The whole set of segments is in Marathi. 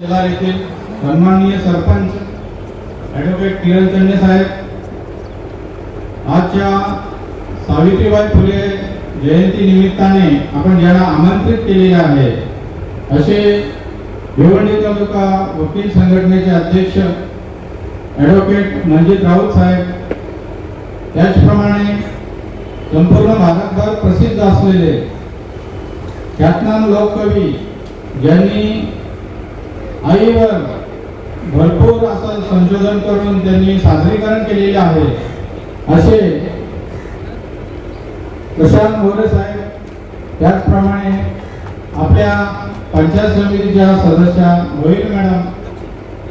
शेलार येथील सन्माननीय सरपंच ॲडव्होकेट किरण चंडे साहेब, आजच्या सावित्रीबाई फुले जयंती निमित्ताने आपण ज्यांना आमंत्रित केलेले आहे असे भिवंडी तालुका वकील संघटनेचे अध्यक्ष ॲडव्होकेट मंजित राऊत साहेब, त्याचप्रमाणे संपूर्ण भारतभर प्रसिद्ध असलेले ख्यातनाम लोककवी ज्यांनी आईवर भरपूर असं संशोधन करून त्यांनी सादरीकरण केलेले आहे असे प्रशांत मोरे साहेब, त्याचप्रमाणे आपल्या पंचायत समितीच्या सदस्या मोहित मॅडम,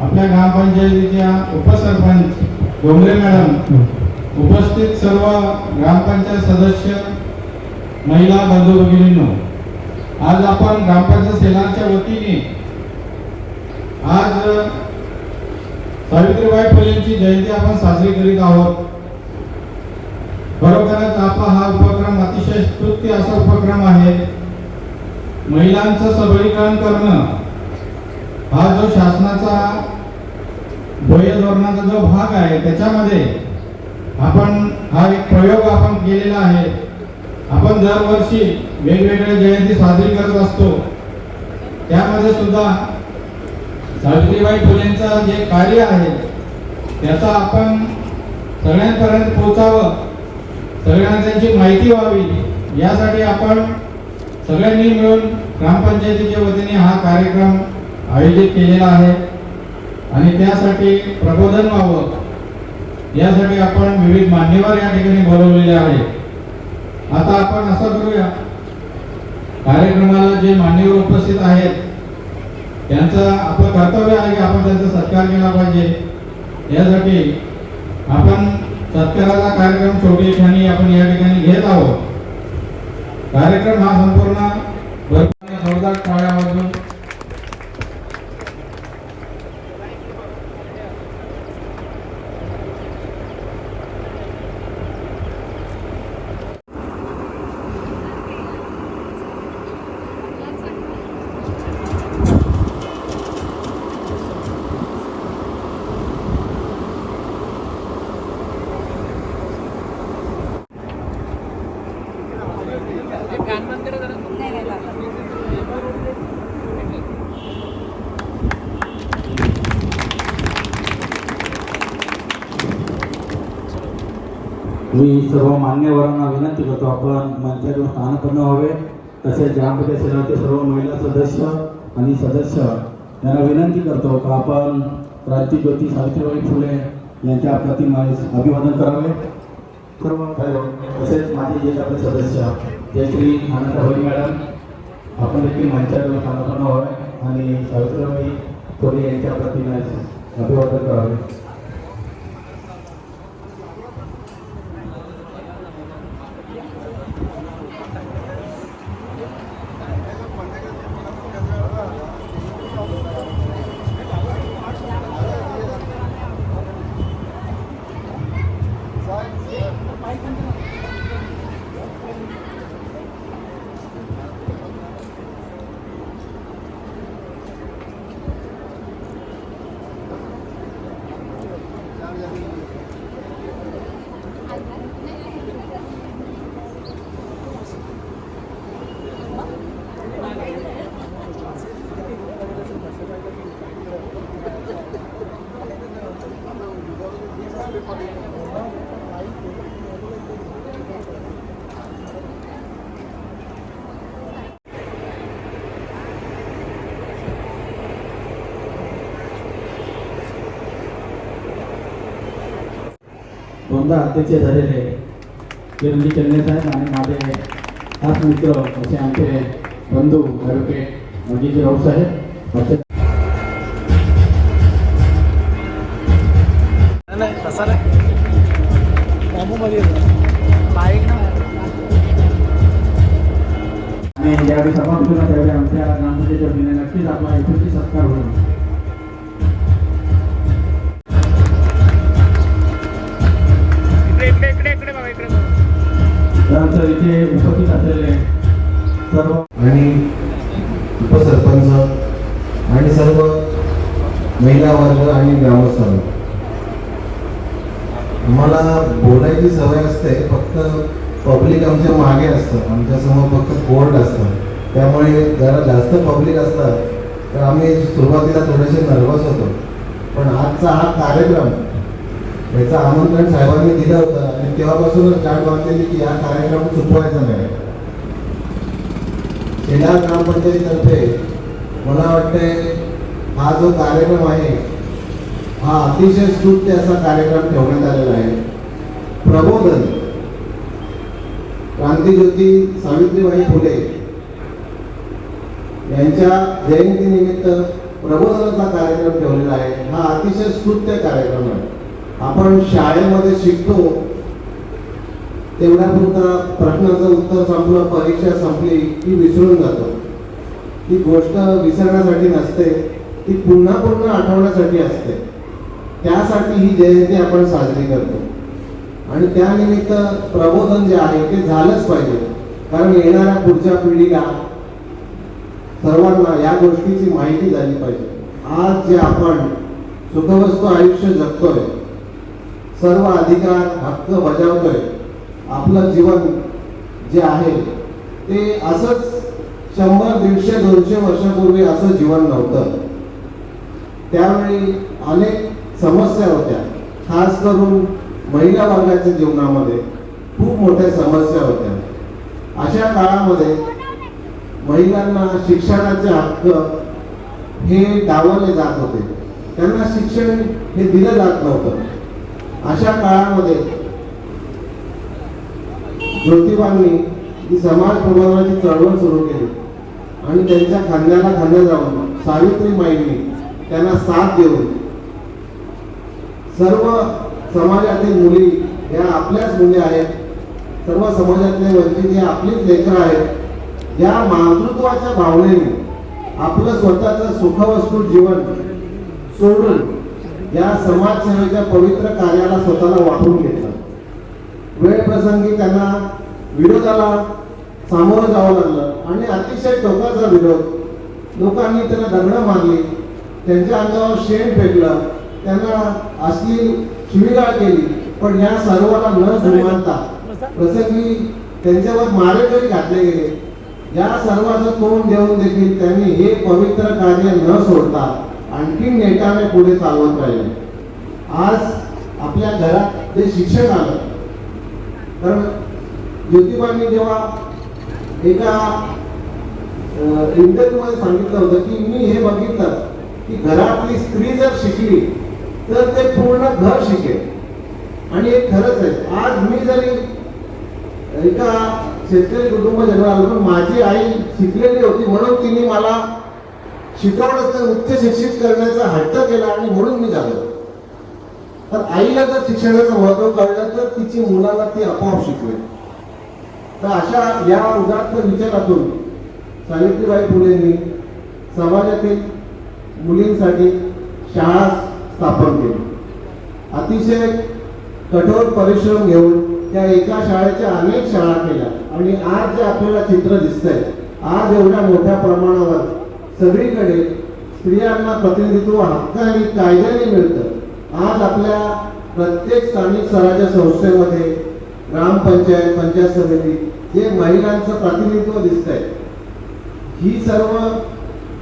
आपल्या ग्रामपंचायतीच्या उपसरपंच डोंगरे मॅडम, उपस्थित सर्व ग्रामपंचायत सदस्य, महिला बंधू भगिनींनो, आज आपण ग्रामपंचायत शेलारच्या वतीने आज सावित्रीबाई फुलेंची जयंती आपण साजरी करीत आहोत। खरोखरच आपला हा उपक्रम अतिशय स्तुत्य असा उपक्रम आहे। महिलांचं सबलीकरण करणं हा जो शासनाचा ध्येय धोरणाचा जो भाग आहे त्याच्यामध्ये आपण हा एक प्रयोग आपण केलेला आहे। आपण दरवर्षी वेगवेगळ्या जयंती साजरी करत असतो, त्यामध्ये सुद्धा सावित्रीबाई फुलेंचं जे कार्य आहे त्याचा आपण सगळ्यांपर्यंत पोहोचावं, सगळ्यांना त्यांची माहिती व्हावी यासाठी आपण सगळ्यांनी मिळून ग्रामपंचायतीच्या वतीने हा कार्यक्रम आयोजित केलेला आहे आणि त्यासाठी प्रबोधन व्हावं यासाठी आपण विविध मान्यवर या ठिकाणी बोलवलेले आहे। आता आपण असं करूया, कार्यक्रमाला जे मान्यवर उपस्थित आहेत त्यांचं आपलं कर्तव्य आहे की आपण त्यांचा सत्कार केला पाहिजे। यासाठी आपण सत्काराचा कार्यक्रम छोटी ठिकाणी आपण या ठिकाणी घेत आहोत। कार्यक्रम हा संपूर्ण जोरदार टाळ्यांमधून मी सर्व मान्यवरांना विनंती करतो आपण मंचावर स्थानापन्न व्हावे। तसेच ग्रामपंचायत शेलारचे सर्व महिला सदस्य आणि सदस्य यांना विनंती करतो की आपण क्रांतिज्योती सावित्रीबाई फुले यांच्या प्रतिमेस अभिवादन करावे। सर्व तसेच माझे जे आपले सदस्य जयश्री आनंदभाई मॅडम, आपण देखील मंचावर स्थानापन्न व्हावे आणि सावित्रीबाई फुले यांच्या प्रतिमेस अभिवादन करावे। दोनदा अध्यक्ष झालेले किरण चंडे साहेब आणि माझे खास मित्र असे आमचे बंधू ॲडव्होकेट मंजित राऊत साहेब, आणि ज्यावेळी समाप्त होणार त्यावेळी आमच्या ग्रामपंचायतीच्या वतीने नक्कीच आपला यशस्वी सत्कार होईल। त्यानंतर इथे उपस्थित असलेले सर्व आणि उपसरपंच आणि सर्व महिला वर्ग आणि ग्रामस्थांना. आम्हाला बोलायची सवय असते, फक्त पब्लिक आमच्या मागे असतं, आमच्यासमोर फक्त बोर्ड असतं. त्यामुळे जरा जास्त पब्लिक असतं तर आम्ही सुरुवातीला थोडेसे नर्वस होतो. पण आजचा हा कार्यक्रम याचं आमंत्रण साहेबांनी दिलं होतं आणि तेव्हापासूनच गाठ बांधलेली की हा कार्यक्रम चुकवायचा नाही. शेलार ग्रामपंचायतीतर्फे मला वाटते हा जो कार्यक्रम आहे हा अतिशय स्तुत्य असा कार्यक्रम ठेवण्यात आलेला आहे. प्रबोधन, क्रांतीज्योती सावित्रीबाई फुले यांच्या जयंतीनिमित्त प्रबोधनाचा कार्यक्रम ठेवलेला आहे. हा अतिशय स्तुत्य कार्यक्रम आहे. आपण शाळेमध्ये शिकतो तेवढ्यापुरता प्रश्नाचं उत्तर संपलं, परीक्षा संपली की विसरून जातो. ती गोष्ट विसरण्यासाठी नसते, ती पुन्हा पुन्हा आठवण्यासाठी असते. त्यासाठी ही जयंती आपण साजरी करतो आणि त्यानिमित्त प्रबोधन जे आहे ते झालंच पाहिजे. कारण येणाऱ्या पुढच्या पिढीला सर्वांना या गोष्टीची माहिती झाली पाहिजे. आज जे आपण सुखवस्तू आयुष्य जगतोय, सर्व अधिकार हक्क बजावतोय, आपलं जीवन जे आहे ते असंच 100, 150, 200 वर्षापूर्वी असं जीवन नव्हतं. त्यावेळी अनेक समस्या होत्या. खास करून महिला वर्गाच्या जीवनामध्ये खूप मोठ्या समस्या होत्या. अशा काळामध्ये महिलांना शिक्षणाचे हक्क हे डावलले जात होते. त्यांना शिक्षण हे दिलं जात नव्हतं. अशा काळामध्ये ज्योतिबांनी ही समाज प्रबोधनाची चळवळ सुरू केली आणि त्यांच्या खांद्याला खांदा जाऊन सावित्रीबाईंनी त्यांना साथ देऊन सर्व समाजातील मुली या आपल्याच मुली आहेत, सर्व समाजातले वंचित हे आपलीच लेकरं आहेत. या मातृत्वाच्या भावनेने आपलं स्वतःचं सुखवस्तू जीवन सोडून या समाजसेवेच्या पवित्र कार्याला स्वतःला वापरून घेतलं. वेळ प्रसंगी त्यांना विरोधाला सामोरं जावं लागलं आणि अतिशय टोकाचा विरोध. लोकांनी त्यांना दगडं मारली, त्यांच्या अंगावर शेण फेकलं, त्यांना असली शिवीगाळ केली. पण या सर्वाला न जुमानता प्रसंगी त्यांच्यावर मारेकरी घातले गेले. या सर्वांचं तोंड देऊन देखील त्यांनी हे पवित्र कार्य न सोडता आणखी नेटाने पुढे चालवत राहिले. आज आपल्या घरात जे शिक्षण आलं, कारण ज्योतिबांनी जेव्हा एका इंटरव्ह्यूमध्ये सांगितलं होतं की मी हे बघितलं की घरातली स्त्री जर शिकली तर ते पूर्ण घर शिकेल. आणि हे खरंच आहे. आज मी जरी एका शेतकरी कुटुंब जन्माला आलो, पण माझी आई शिकलेली होती म्हणून तिने मला शिकवण्याचं, उच्च शिक्षित करण्याचा हट्ट केला आणि म्हणून मी झालो. तर आईला जर शिक्षणाचं महत्व कळलं तर तिची मुलाला ती आपोआप शिकवेल. तर अशा या उदात्त विचारातून सावित्रीबाई फुलेंनी समाजातील मुलींसाठी शाळा स्थापन केली. अतिशय कठोर परिश्रम घेऊन त्या एका शाळेच्या अनेक शाळा केल्या आणि आज जे आपल्याला चित्र दिसतंय, आज एवढ्या मोठ्या प्रमाणावर सगळीकडे स्त्रियांना प्रतिनिधित्व हक्काने कायद्याने मिळतं. आज आपल्या प्रत्येक स्थानिक स्वराज्य संस्थेमध्ये ग्रामपंचायत, पंचायत समिती जे महिलांचं प्रतिनिधित्व दिसतंय, ही सर्व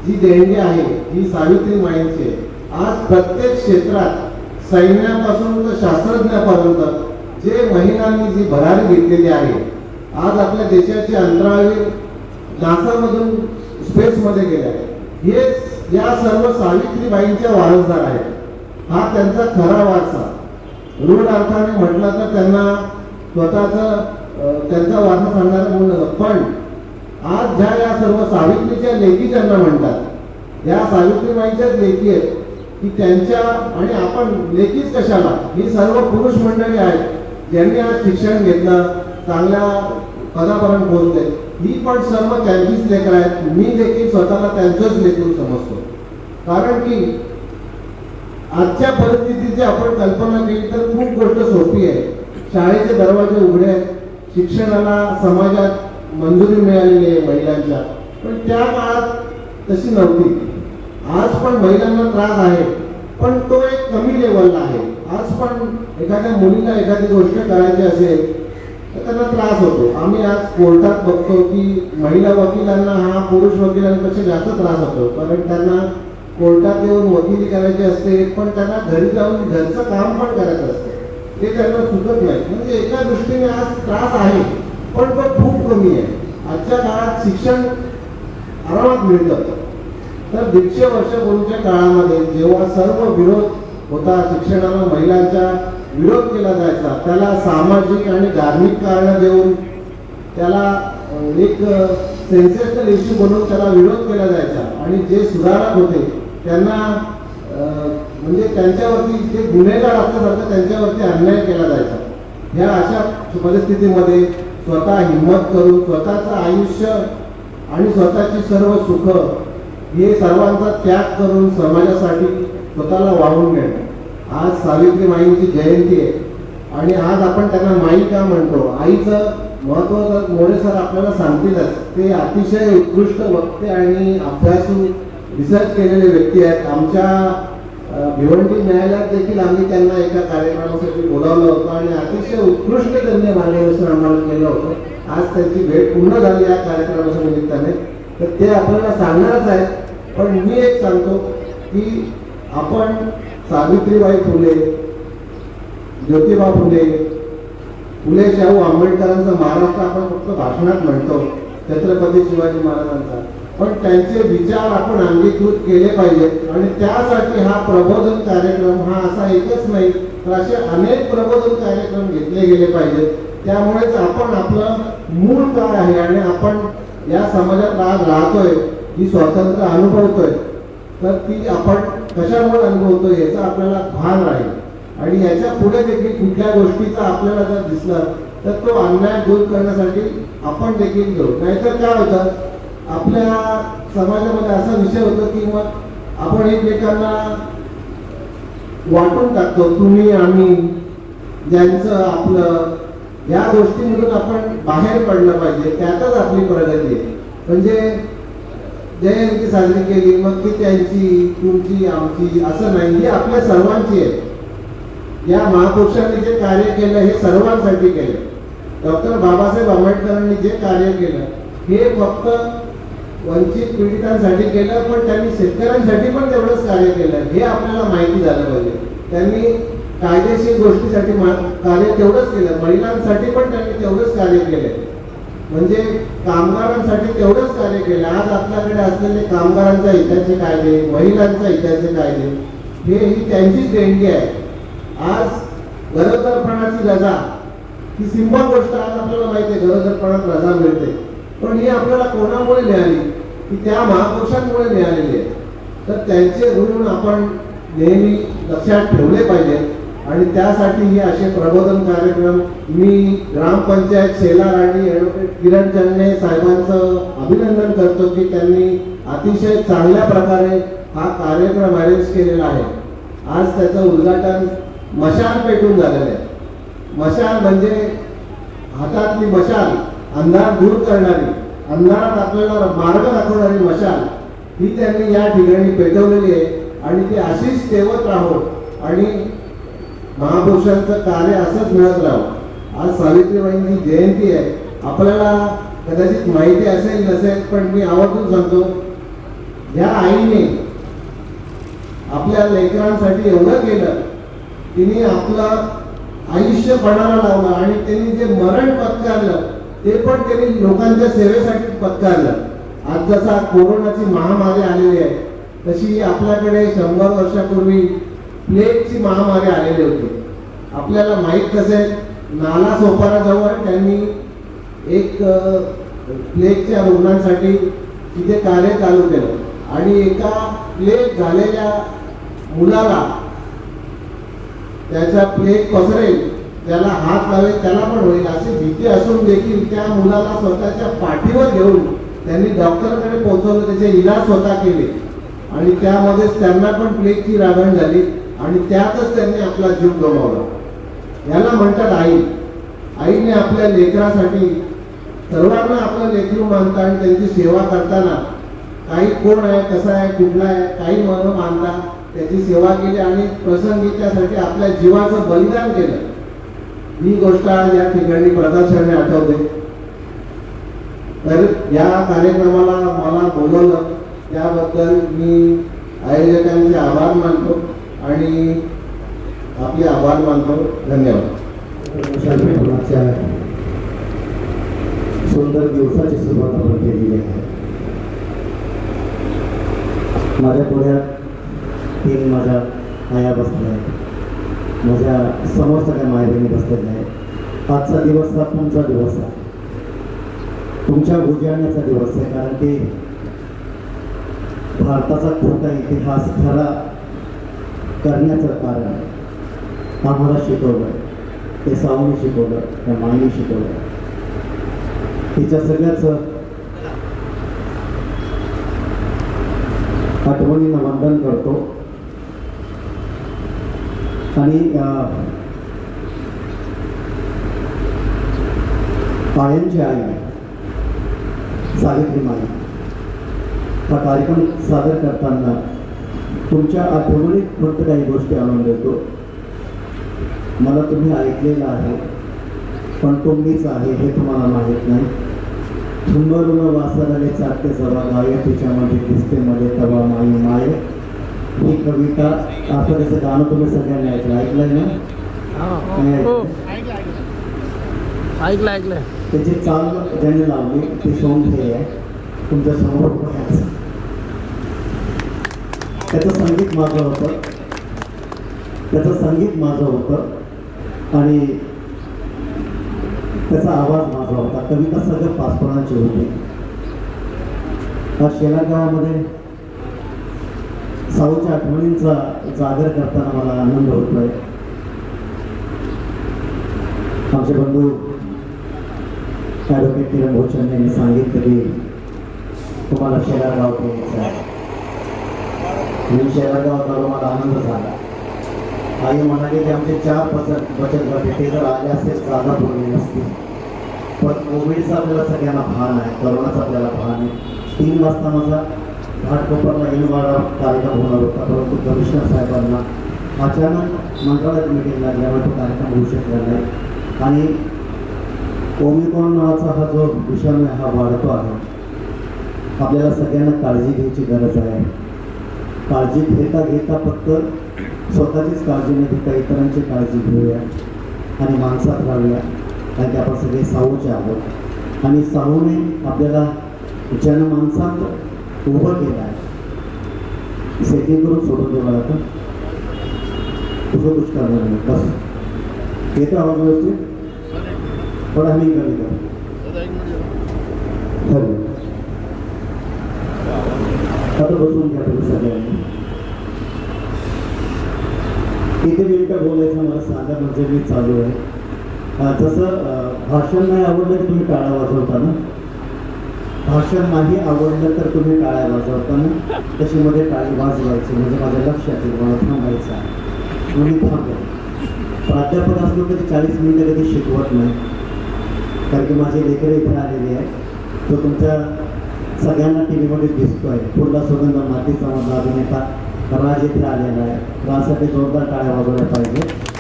जी देणगी आहे ही सावित्रीबाईंची आहे. आज प्रत्येक क्षेत्रात सैन्यापासून तर शास्त्रज्ञापर्यंत जे महिलांनी जी भरारी घेतलेली आहे, आज आपल्या देशाचे अंतराळवीर नासामधून स्पेसमध्ये गेले आहे, हे या सर्व सावित्रीबाईंच्या वारसदार आहेत. हा त्यांचा खरा वारसा. रूढ अर्थाने म्हटलं तर त्यांना त्यांचा वारसा सांगणारं म्हणून, पण आज ज्या या सर्व सावित्रीच्या लेकी ज्यांना म्हणतात, या सावित्रीबाईंच्याच लेकी आहेत की त्यांच्या, आणि आपण लेकीच कशाला, ही सर्व पुरुष मंडळी आहेत ज्यांनी आज शिक्षण घेतलं, चांगल्या पदापर्यंत पोहोचले. ही पण सर्व त्यांचीच लेकरं आहेत. मी देखील स्वतःला त्यांचंच लेकरू समजतो. कारण की आजच्या परिस्थितीची आपण कल्पना केली तर खूप गोष्ट सोपी आहे. शाळेचे दरवाजे उघडे आहेत, शिक्षणाला समाजात मंजुरी मिळालेली आहे महिलांच्या, पण त्या काळात तशी नव्हती. आज पण महिलांना त्रास आहे, पण तो एक कमी लेवलला आहे. आज पण एखाद्या मुलीला एखादी गोष्ट करायची असेल तर त्यांना त्रास होतो. आम्ही आज कोर्टात बघतो की महिला वकिलांना हा पुरुष वकिलांपेक्षा जास्त त्रास होतो, कारण त्यांना कोर्टात येऊन वकिली करायची असते, पण त्यांना घरी जाऊन घरचं काम पण करायचं असतं, ते त्यांना चुकत नाही. म्हणजे एका दृष्टीने आज त्रास आहे, पण तो खूप कमी आहे. आजच्या काळात शिक्षण आरामात मिळतं. तर 150 वर्षापूर्वीच्या काळामध्ये जेव्हा सर्व विरोध होता, शिक्षणाला महिलांचा विरोध केला जायचा, त्याला सामाजिक आणि धार्मिक कारणं देऊन त्याला एक सेन्सेशनल इश्यू म्हणून त्याला विरोध केला जायचा. आणि जे सुधारक होते त्यांना म्हणजे त्यांच्यावरती जे गुन्हेगार असल्यासारखं त्यांच्यावरती अन्याय केला जायचा. ह्या अशा परिस्थितीमध्ये स्वतः हिंमत करून स्वतःचं आयुष्य आणि स्वतःची सर्व सुख हे सर्वांचा त्याग करून समाजासाठी स्वतःला वाहून घेणं. आज सावित्रीमाईंची जयंती आहे आणि आज आपण त्यांना माई का म्हणतो? आईचं महत्त्व तर मोरे सर आपल्याला सांगतीलच. ते अतिशय उत्कृष्ट वक्ते आणि अभ्यासू रिसर्च केलेले व्यक्ती आहेत. आमच्या भिवंडी न्यायालयात देखील आम्ही त्यांना एका कार्यक्रमासाठी बोलावलं होतं आणि अतिशय उत्कृष्ट त्यांनी मार्गदर्शन आम्हाला केलं होतं. आज त्यांची भेट पूर्ण झाली या कार्यक्रमाच्या निमित्ताने, तर ते आपल्याला सांगणारच आहेत. पण मी एक सांगतो की आपण सावित्रीबाई फुले, ज्योतिबा फुले, फुले शाहू आंबेडकरांचा महाराष्ट्र आपण फक्त भाषणात म्हणतो, छत्रपती शिवाजी महाराजांचा, पण त्यांचे विचार आपण अंगीकृत केले पाहिजेत. आणि त्यासाठी हा प्रबोधन कार्यक्रम हा असा एकच नाही, तर असे अनेक प्रबोधन कार्यक्रम घेतले गेले पाहिजेत. त्यामुळेच आपण आपलं मूळ काय आहे आणि आपण या समाजात आज राहतोय, ही स्वातंत्र्य अनुभवतोय, तर ती आपण कशामुळे अनुभवतोय याचा आपल्याला भान राहील. आणि याच्या पुढे देखील कुठल्या गोष्टीचा आपल्याला जर दिसला तर तो अन्याय दूर करण्यासाठी आपण देखील घेऊ. नाहीतर काय होतं, आपल्या समाजामध्ये असा विषय होतो की मग आपण एकमेकांना वाटून टाकतो, तुम्ही आम्ही, ज्यांचं आपलं, या गोष्टीमधून आपण बाहेर पडलं पाहिजे. त्यातच आपली प्रगती आहे. म्हणजे जयंती साजरी केली मग ती त्यांची, तुमची, आमची असं नाही, ही आपल्या सर्वांची आहे. या महापुरुषांनी जे कार्य केलं हे सर्वांसाठी केलं. डॉक्टर बाबासाहेब आंबेडकरांनी जे कार्य केलं हे फक्त वंचित पीडितांसाठी केलं, पण त्यांनी शेतकऱ्यांसाठी पण तेवढंच कार्य केलं हे आपल्याला माहिती झालं पाहिजे. त्यांनी कायदेशीर गोष्टीसाठी कार्य तेवढंच केलं, महिलांसाठी पण त्यांनी तेवढंच कार्य केलं, म्हणजे कामगारांसाठी तेवढंच कार्य केलं. आज आपल्याकडे असलेले कामगारांच्या हिताचे कायदे, महिलांच्या हिताचे कायदे, हे ही त्यांचीच देणगी आहे. आज गरोदरपणाची रजा ही सिंपल गोष्ट, आज आपल्याला माहिती आहे गरोदरपणात रजा मिळते, पण ही आपल्याला कोणामुळे मिळाली? की त्या महापुरुषांमुळे मिळालेली आहे. तर त्यांचे ऋण आपण नेहमी लक्षात ठेवले पाहिजे. आणि त्यासाठी हे असे प्रबोधन कार्यक्रम मी ग्रामपंचायत शेलार आणि ॲडव्होकेट किरण चन्ने साहेबांचं अभिनंदन करतो की त्यांनी अतिशय चांगल्या प्रकारे हा कार्यक्रम अरेंज केलेला आहे. आज त्याचं उद्घाटन मशाल पेटून झालेलं आहे. मशाल म्हणजे हातातली मशाल, अंधार दूर करणारी, अंधारात आपल्याला मार्ग दाखवणारी मशाल, ही त्यांनी या ठिकाणी पेटवलेली आहे. आणि ती अशीच तेवत राहो आणि महापुरुषांचं कार्य असंच मिळत राहो. आज सावित्रीबाईंची जयंती आहे. आपल्याला कदाचित माहिती असेल नसेल, पण मी आवर्जून सांगतो, या आईने आपल्या लेकरांसाठी एवढं केलं, तिने आपलं आयुष्य पणाला लावलं आणि त्यांनी जे मरण पत्करलं ते पण त्यांनी लोकांच्या सेवेसाठी पत्करलं. आज जसा कोरोनाची महामारी आलेली आहे तशी आपल्याकडे 100 वर्षापूर्वी प्लेगची महामारी आलेली होती. आपल्याला माहीत असेल, नाला सोपाराजवळ त्यांनी एक प्लेगच्या रुग्णांसाठी तिथे कार्य चालू केलं आणि एका प्लेग झालेल्या मुलाला त्याचा प्लेग पसरेल, त्याला हात लावेल त्याला पण होईल अशी भीती असून देखील त्या मुलाला स्वतःच्या पाठीवर घेऊन त्यांनी डॉक्टरकडे पोहोचवलं, त्याचे इलाज स्वतः केले आणि त्यामध्येच त्यांना पण प्लेगची लागण झाली आणि त्यातच त्यांनी आपला जीव गमावला. याला म्हणतात आई. आईने आपल्या लेकरासाठी, सर्वांना आपलं लेकरू मानता आणि त्यांची सेवा करताना काही कोण आहे, कसा आहे, कुठला आहे, काही न मानता त्याची सेवा केली आणि प्रसंगीच्यासाठी आपल्या जीवाचं बलिदान केलं. ही गोष्ट आज या ठिकाणी प्रदर्शनाने आठवते. तर या कार्यक्रमाला मला बोलवलं त्याबद्दल मी आयोजकांचे आभार मानतो आणि आपले आभार मानतो. धन्यवाद. सुंदर दिवसाची सुरुवात आपण केलेली आहे. माझ्या पुढ्यात 3 माझ्या आया बसल्या आहेत, माझ्या समोर सगळ्या मायबहिणी बसलेल्या आहेत. आजचा दिवस हा तुमचा दिवस आहे, तुमच्या उजाळण्याचा दिवस आहे. कारण ते भारताचा खोटा इतिहास खरा करण्याचं कारण आम्हाला शिकवलं, ते सावनी शिकवलं, त्या माईने शिकवलं. तिच्या सगळ्याच आठवणींना वंदन करतो. आणि कायमची आई सावित्रीमाई हा कार्यक्रम सादर करताना तुमच्या आठवणीत फक्त काही गोष्टी आणून देतो. मला तुम्ही ऐकलेलं आहे, पण तो मीच आहे हे तुम्हाला माहीत नाही. झुंबरून वासराले चाटते जवा गाय तिच्यामध्ये दिसते मध्ये तवा माई माय. ही कविता आता त्याचं गाणं तुम्ही सगळ्यांनी ऐकलंय ना? ऐकलंय. त्याची चाल ज्याने लावली ती सोमठे आहे तुमच्या समोर. त्याचं संगीत माझं होतं, त्याचं संगीत माझं होतं आणि त्याचा आवाज माझा होता. कविता सगळं पाचपणाची होती. आज शेला गावामध्ये साऊच्या आठवणींचा जागर करताना मला आनंद होतोय. आमचे बंधू ॲडव्होकेट किरण भोचन यांनी सांगितलं की तुम्हाला शेलागाव यायचं आहे. मी शेलागावात आलो, मला आनंद झाला. आई म्हणाली की आमचे 4 बचत गट ते जर आले असते जागा पुरली नसती. पण कोविडचा आपल्याला सगळ्यांना भान आहे, करोनाचा आपल्याला भान आहे. 3 वाजता माझा घाटकोपरला येणवाडा कार्यक्रम होणार होता, परंतु कमिशनर साहेबांना अचानक मंत्रालयात मिटिंग लागल्यामुळे तो कार्यक्रम होऊ शकला नाही. आणि ओमिक्रॉन नावाचा हा जो विषाणू हा वाढतो आहे, आपल्याला सगळ्यांना काळजी घ्यायची गरज आहे. काळजी घेता फक्त स्वतःचीच काळजी न घेता इतरांची काळजी घेऊया आणि माणसात राहूया. कारण की आपण सगळे साऊचे आहोत आणि साऊने आपल्याला जनमानसात उभं केलं आहे. सेटिंग करून सोडून देवा लागतं, तुझं कुछ करणार नाही. बस येतो आवाज व्यवस्थित पण आम्ही कमी करू. आता बसून घ्या तुम्ही सगळ्यांनी. किती मिनिटं बोलायचं मला सांगा, म्हणजे मी चालू आहे. जसं भाषण नाही आवडलं तर तुम्ही टाळ्या वाजवता ना, भाषण नाही आवडलं तर तुम्ही टाळ्या वाजवता ना, तशी मध्ये टाळी वाजवायची म्हणजे माझ्या लक्षात येईल मला थांबायचं आहे. मी थांबेल. प्राध्यापक असलो कधी 40 मिनिटं कधी शिकवत नाही, कारण की माझे लेकरं इथे आलेले आहे. तो तुमच्या सगळ्यांना टी व्हीमध्ये दिसतो आहे. पुढला सुगंध मातीचा मधला अभिनेता राज इथे आलेला आहे. राजसाठी जोरदार टाळ्या वाजवल्या पाहिजे.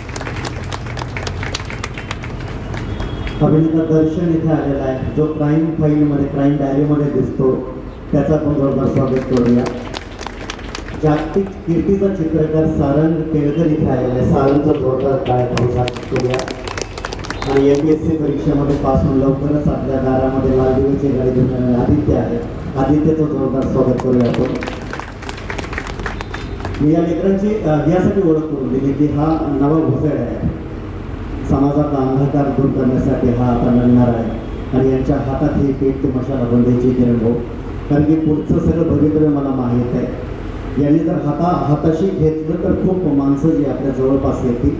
अभिनेता दर्शन इथे आलेला आहे, जो क्राईम फाईलमध्ये क्राईम डायरीमध्ये दिसतो, त्याचा पण जोरदार स्वागत करूया. जागतिक कीर्तीचा चित्रकार सारंग केळकर इथे आलेला आहे. सारंगचा जोरदार टाळ्या करूया. आणि MPSC परीक्षेमध्ये पास होऊन लवकरच आपल्या दारामध्ये लाल दिव्याची गाडी घेऊन आदित्य आहे. आदित्यचं जोरदार स्वागत करूया आपण. मी या लेकरांची यासाठी ओळख करून दिली की हा नवा भुजड आहे. समाजाचा अंधकार दूर करण्यासाठी हा आता लढणार आहे आणि यांच्या हातात ही पेट ते मशाला बंदायची किरण भाऊ. कारण की पुढचं सगळं भवितव्य मला माहीत आहे. यांनी जर हाताशी घेतलं तर खूप माणसं जी आपल्या जवळपास येतील.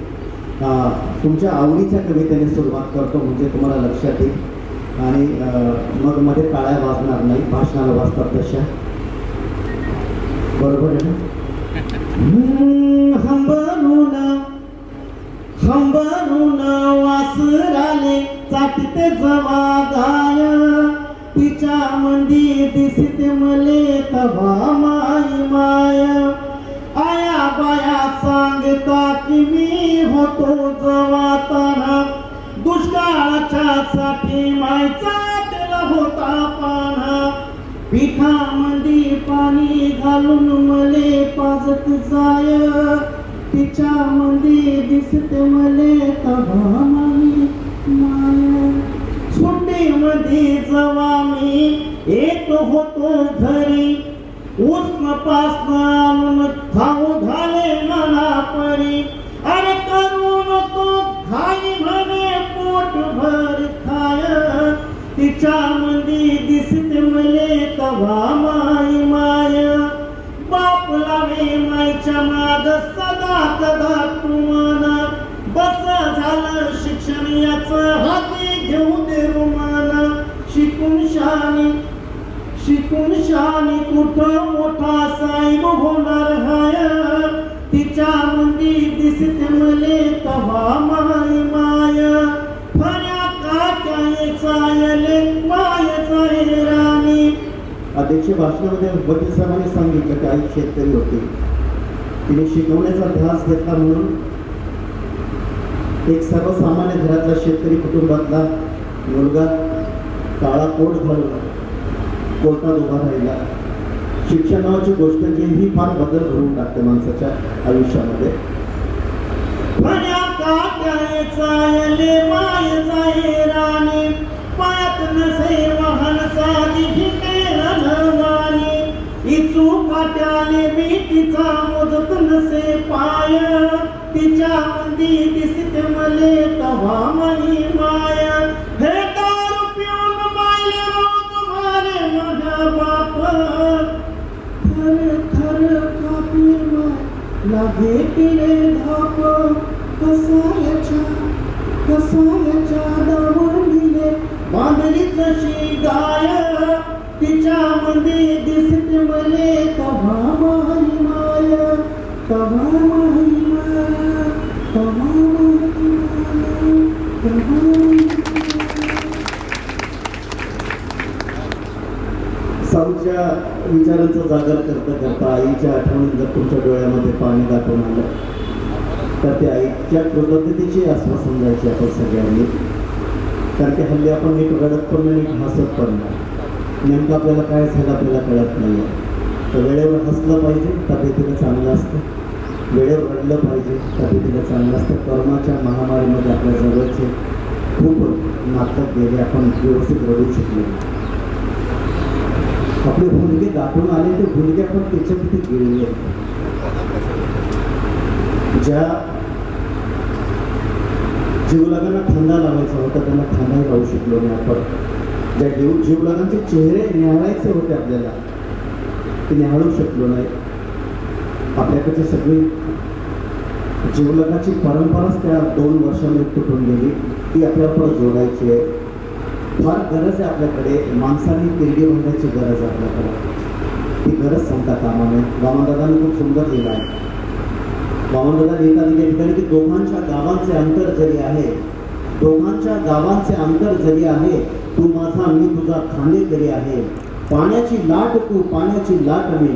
तुमच्या आवडीच्या कवितेने सुरुवात करतो म्हणजे तुम्हाला लक्षात येईल आणि मग मध्ये टाळ्या वाजणार नाही, भाषणाला वाजतात तशा. बरोबर आहे ना? हंबरून वासराले चाटते जवा गाय तिच्या मंदी दिसते मले तवा माई माया आया बाया सांगता की मी होतो जवाताना दुष्काळाच्या साठी मायचा तेला होता पाना पिठामंदी पाणी घालून मले पाजत जाय तिच्या मंदी दिसते मले तवा माई माया सुट्टीमध्ये जवा मी येत होतो घरी उष्ण पासन आणून खाऊ घाले मला परी अरे करू नको खाई म्हणे पोट भर खाय तिच्या मंदी दिसते मले तवा माई माय बाप लावे माईच्या माग सदा कदा तुमाना बस झालं शिक्षण याचं हाती घेऊ दे रुमाना शिकून शानी कुठं मोठा साहेब होणार हाय तिच्या मंदी दिसते मले तवा माई माय फण्या काट्याचा यले मायचा राणी. अध्यक्ष भाषणामध्ये वकील साहेबांनी सांगितलं की आई शेतकरी होते, तिने शिकवण्याचा ध्यास घेतला म्हणून एक सर्वसामान्य घरातला शेतकरी कुटुंबातला मुलगा काळा कोट घालून कोर्टात उभा राहिला. शिक्षण नावाची गोष्ट जी ही फार बदल घडवून टाकते माणसाच्या आयुष्यामध्ये. फण्या काट्याचा यले मायचा राणी पायात नसे वाहन साधी भिकेरनवाणी इचू काट्याने मी तिचा मोजत नसे पाय तिच्या मंदी दिसते मले तवा माई माय हे दारू पिऊन मायले रोज मारे माझा बाप थर थर कापी माय लागे तिने धाप कसायच्या दवंडीले बांधली तशी गाय तिच्या मध्ये दिसते मले तवा माई माय तवा माई माय तवा माई माय. साऊच्या विचारांचा जागर करता करता आईच्या आठवणीत जर तुमच्या डोळ्यामध्ये पाणी दाखवून आलं तर त्या आईच्या कृतज्ञतेची आश्वासन द्यायची आपण सगळ्यांनी. कारण की हल्ली आपण नीट रडत पण नाही, नीट हसत पण नाही. नेमकं आपल्याला काय झालं आपल्याला कळत नाही आहे. तर वेळेवर हसलं पाहिजे, तब्येतीला चांगलं असतं. वेळेवर रडलं पाहिजे, तब्येतीला चांगलं असतं. कोरोनाच्या महामारीमध्ये आपल्या जवळचे खूप नाटक गेले, आपण व्यवस्थित रडू शकलो. आपले भुलगे दाटून आले ते भुलगे आपण त्याच्या तिथे गेलेले आहेत. ज्या जीवलगांना खांदा लावायचा होता त्यांना खांदाही लावू शकलो नाही आपण. ज्या जीवलगांचे चेहरे निहाळायचे होते आपल्याला ते निहाळू शकलो नाही. आपल्याकडची सगळी जीवलगाची परंपराच त्या 2 वर्षांमध्ये तुटून गेली. ती आपल्याला परत जोडायची आहे. फार गरज आहे आपल्याकडे. माणसांनी तिरडी बांधायची गरज आहे आपल्याकडे. ती गरज सांगता कामा नये. वामनदादांनी खूप सुंदर लिहिलं आहे. वामनदादा लिहितात या ठिकाणी की दोघांच्या गावांचे अंतर जरी आहे, दोघांच्या गावांचे अंतर जरी आहे, तू माझा मी तुझा खांदेकरी आहे. पाण्याची लाट तू पाण्याची लाट मी,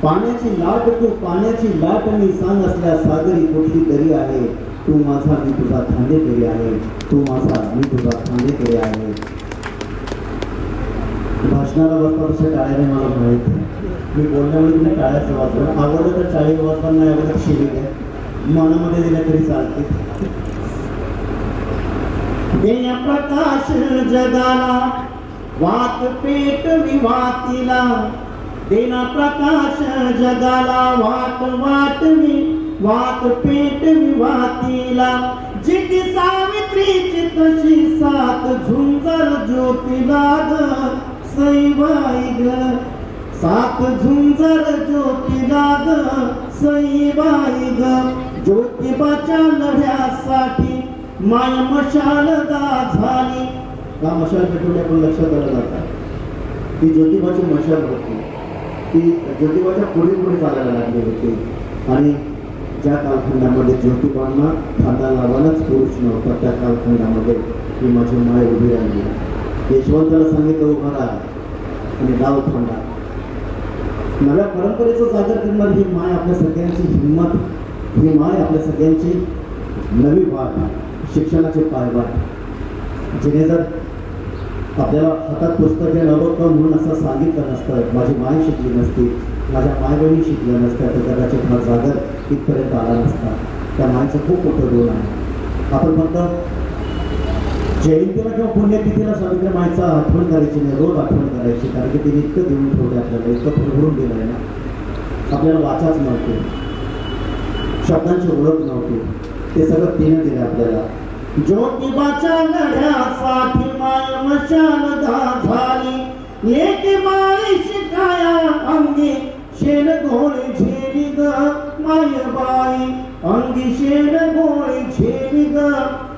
पाण्याची लाट तू पाण्याची लाट मी, सांग असल्या सागरी कुठली तरी आहे. तू माझा मी तुझा खांदेकरी आहे, तू माझा मी तुझा खांदेकरी आहे. भाषणाला बसता तशा टाळ्याने मला माहीत आहे. मी बोलण्यामध्ये तुम्ही टाळ्याचं वाजवलं. आवडलं तर टाळी वाजवा, नाही आवडलं शिवी द्या. मनामध्ये दिल्या तरी चालते. देण्या प्रकाश जगाला वात पेट विवातीला, देना प्रकाश जगाला वाट वात पेट विवातीला. जिती सावित्रीची तशी सात झुंजार ज्योतीला ग सईबाई ग, सात झुंजार ज्योतीला ग सईबाई ग. ज्योतिबाच्या लढ्यासाठी माय मशालदा झाली. का मशाल पेटवली आपण लक्षात आलं जातं. ती ज्योतिबाची मशाल होती, ती ज्योतिबाच्या पुढे पुढे चालायला लागली होती. आणि ज्या कालखंडामध्ये ज्योतिबांना खांदा लावायलाच पुरुष नव्हता, त्या कालखंडामध्ये ही माझी माय उभी राहिली. यशवंताला सांगितलं उभा राहा, आणि नाव थांबा. नव्या परंपरेचं जागर करणार ही माय आपल्या सगळ्यांची हिंमत, ही माय आपल्या सगळ्यांची नवी वाट, शिक्षणाचे पायवाट. जिने जर आपल्याला हातात पुस्तके नवं म्हणून असं सांगितलं नसतं, माझी माय शिकली नसती, माझ्या मायबहिणी शिकल्या नसत्या, तर कदाचित हा जागर इथपर्यंत आला नसता. त्या मायचं खूप मोठं ऋण आहे. आपण फक्त जयंतीला किंवा पुण्यतिथीला सावित्री मायचा आठवण करायची नाही, रोज आठवण करायची, कारण की तिने इतकं देऊन ठेवलं आपल्याला, इतकं फुलवून दिलं आहे ना. आपल्याला वाचाच नव्हते, शब्दांची ओळख नव्हती, ते सगळं तिने दिलं आपल्याला. ज्योतिबाच्या लढ्यासाठी माय मशाल झाली, लेकी माय शिकाया अंगी शेण गोळे झेली ग मायबाई, अंगी शेण गोळे झेली ग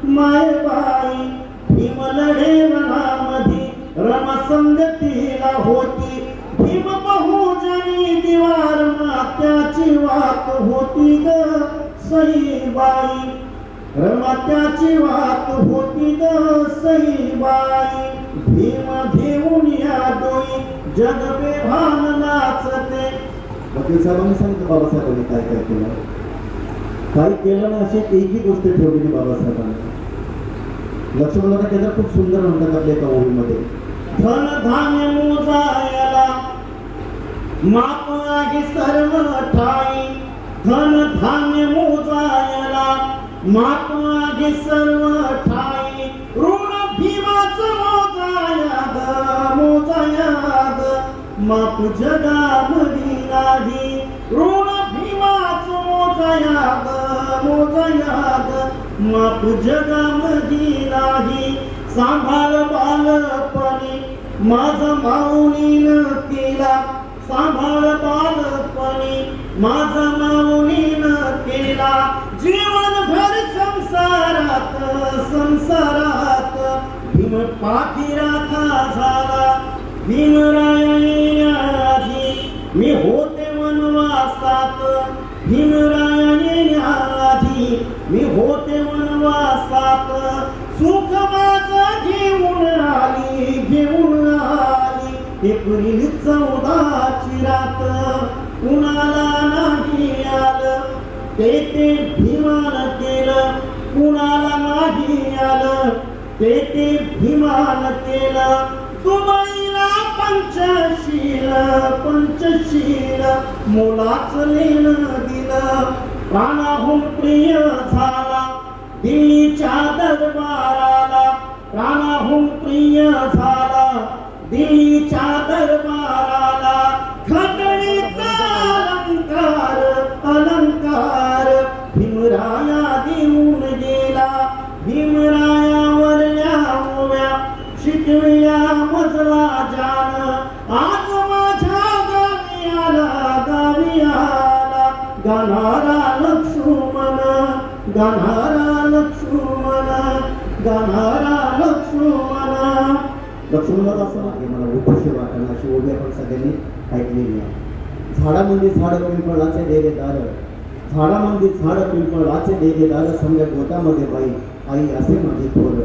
मायबाई. भीम लढे वनामध्ये रमसंगतीला होती, भीम बहुजनी दिवार मात्याची वाट होती ग सईबाई, रमात्याची वाट होती ग सईबाई. भीम घेऊन या डोई जग बेभान नाचते. वकील साहेबांनी सांगितलं बाबासाहेबांनी काय काय केलं, काही केलं ना अशी एकही गोष्ट ठेवलेली बाबासाहेबांनी. लक्ष्मणराव केदार खूप सुंदर म्हणतात आपल्या एका ओळीमध्ये, धन धान्य मोजायला माप आहे सर्व ठाई, धन धान्य मोजायला माप आहे सर्व ठाई, ऋण भीमाच मोजाया ग माप जगामधी नाही, ऋण भीमाच मोजाया ग माप जगामधी नाही. सांभाळ बालपणी माझा माऊलीनं केला, सांभाळ बालपणी माझा माऊलीनं केला, जीवनभर संसारात भीम पाठीराखा झाला. भीमरायाने आधी मी होते वनवासात, भीमरायाने आधी मी होते वनवासात, सुख माझं घेऊन आली एप्रिल 14ची रात. कुणाला नाही आलं ते भीमान केलं, कुणाला नाही आलं ते भीमान केलं. दुबईला पंचशील मोलाच लेणं दिलं, प्राणाहून प्रिय झाला दिल्लीच्या दरबाराला, प्राणाहून प्रिय झाला दिल्लीच्या दरबाराला. घटनेचा अलंकार भीमराया देऊन गेला, भीमरायावरल्या ओव्या शिकविल्या मजला जान. आज माझ्या गावी आला गाणारा लक्ष्मण, लक्ष्मणात असं आहे मला उपोषी वाटणं, अशी ओवी आपण सगळ्यांनी ऐकलेली आहे. झाडामध्ये झाड पिंपळाचे डेरेदार, झाडामध्ये झाड पिंपळाचे डेरेदार, समजा गोतामध्ये बाई आई असे माझे थोर.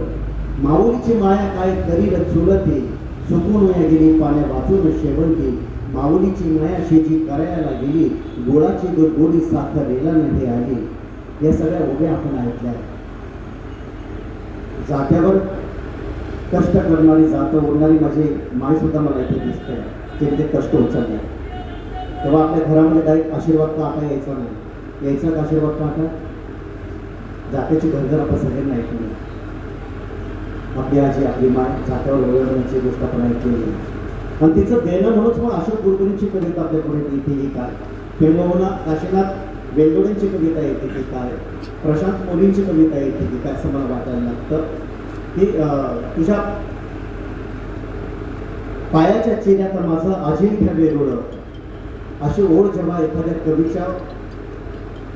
माऊलीची माया काय करील चुलती, चुकून गेली पाण्या वाचून शेवंती. माऊलीची माया शेजी करायला गेली, गोळाची गोडी साखर रेला मध्ये आली. या सगळ्या उभ्या आपण ऐकल्या. जात्यावर कष्ट करणारी जात ओढणारी माझी माय सुद्धा मला इथे दिसते, ते कष्ट उचलले. तेव्हा आपल्या घरामध्ये डायरेक्ट आशीर्वाद का आता यायचा नाही, यायचा का आशीर्वाद का आता? जात्याची घरघर आपण सगळ्यांना ऐकली. आपली आजी आपली माय जात्यावर ओळखण्याची गोष्ट आपण ऐकलेली, आणि तिचं देणं म्हणूनच मग अशोक कुलकर्णीची कविता आपल्याकडे येते की काय, किंबहुना काशीनाथ वेलगोड्यांची कविता येते की काय, प्रशांत मोदींची कविता येते की काय, असं मला वाटायला लागतं की तुझ्या पायाच्या चिन्यात माझं अजिंक्य वेगळं, अशी ओढ जेव्हा एखाद्या कवीच्या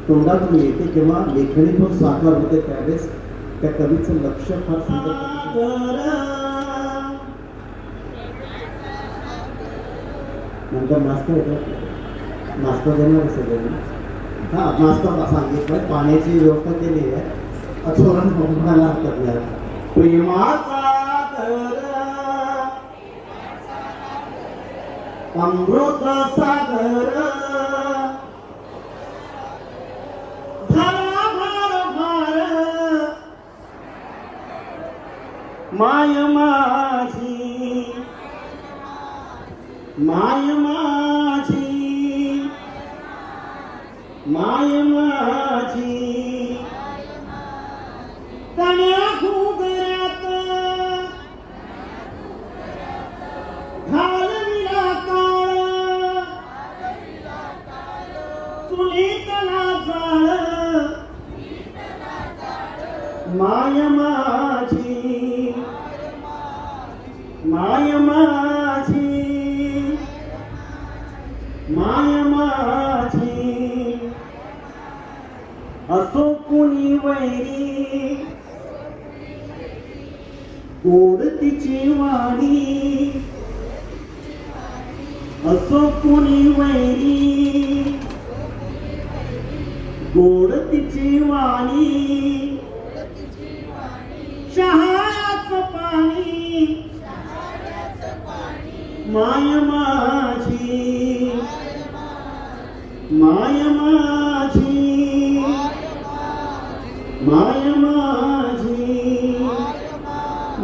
तोंडातून येते किंवा लेखणीतून साकार होते, त्यावेळेस त्या कवीचं लक्ष फार सुंदर. नंतर नाश्ता येतो, नाश्ता देणार सगळ्यांनी. हा नाश्ता सांगितलं, पाण्याची व्यवस्था केली आहे, थोडं म्हणायला हरकत नाही. प्रेमाचा अमृत सागर धारा भार भार माय माझी माय माझी माय माझी कन्या घुगऱ्यात घालविला काळ चुलीत ना जाळ माय माझी माय माझी माय माझी असो कुणी वैरी गोड तिची वाणी असो कुणी वैरी गोड तिची वाणी शहाळ्याचं पाणी माय माझी माय माझी माय माझी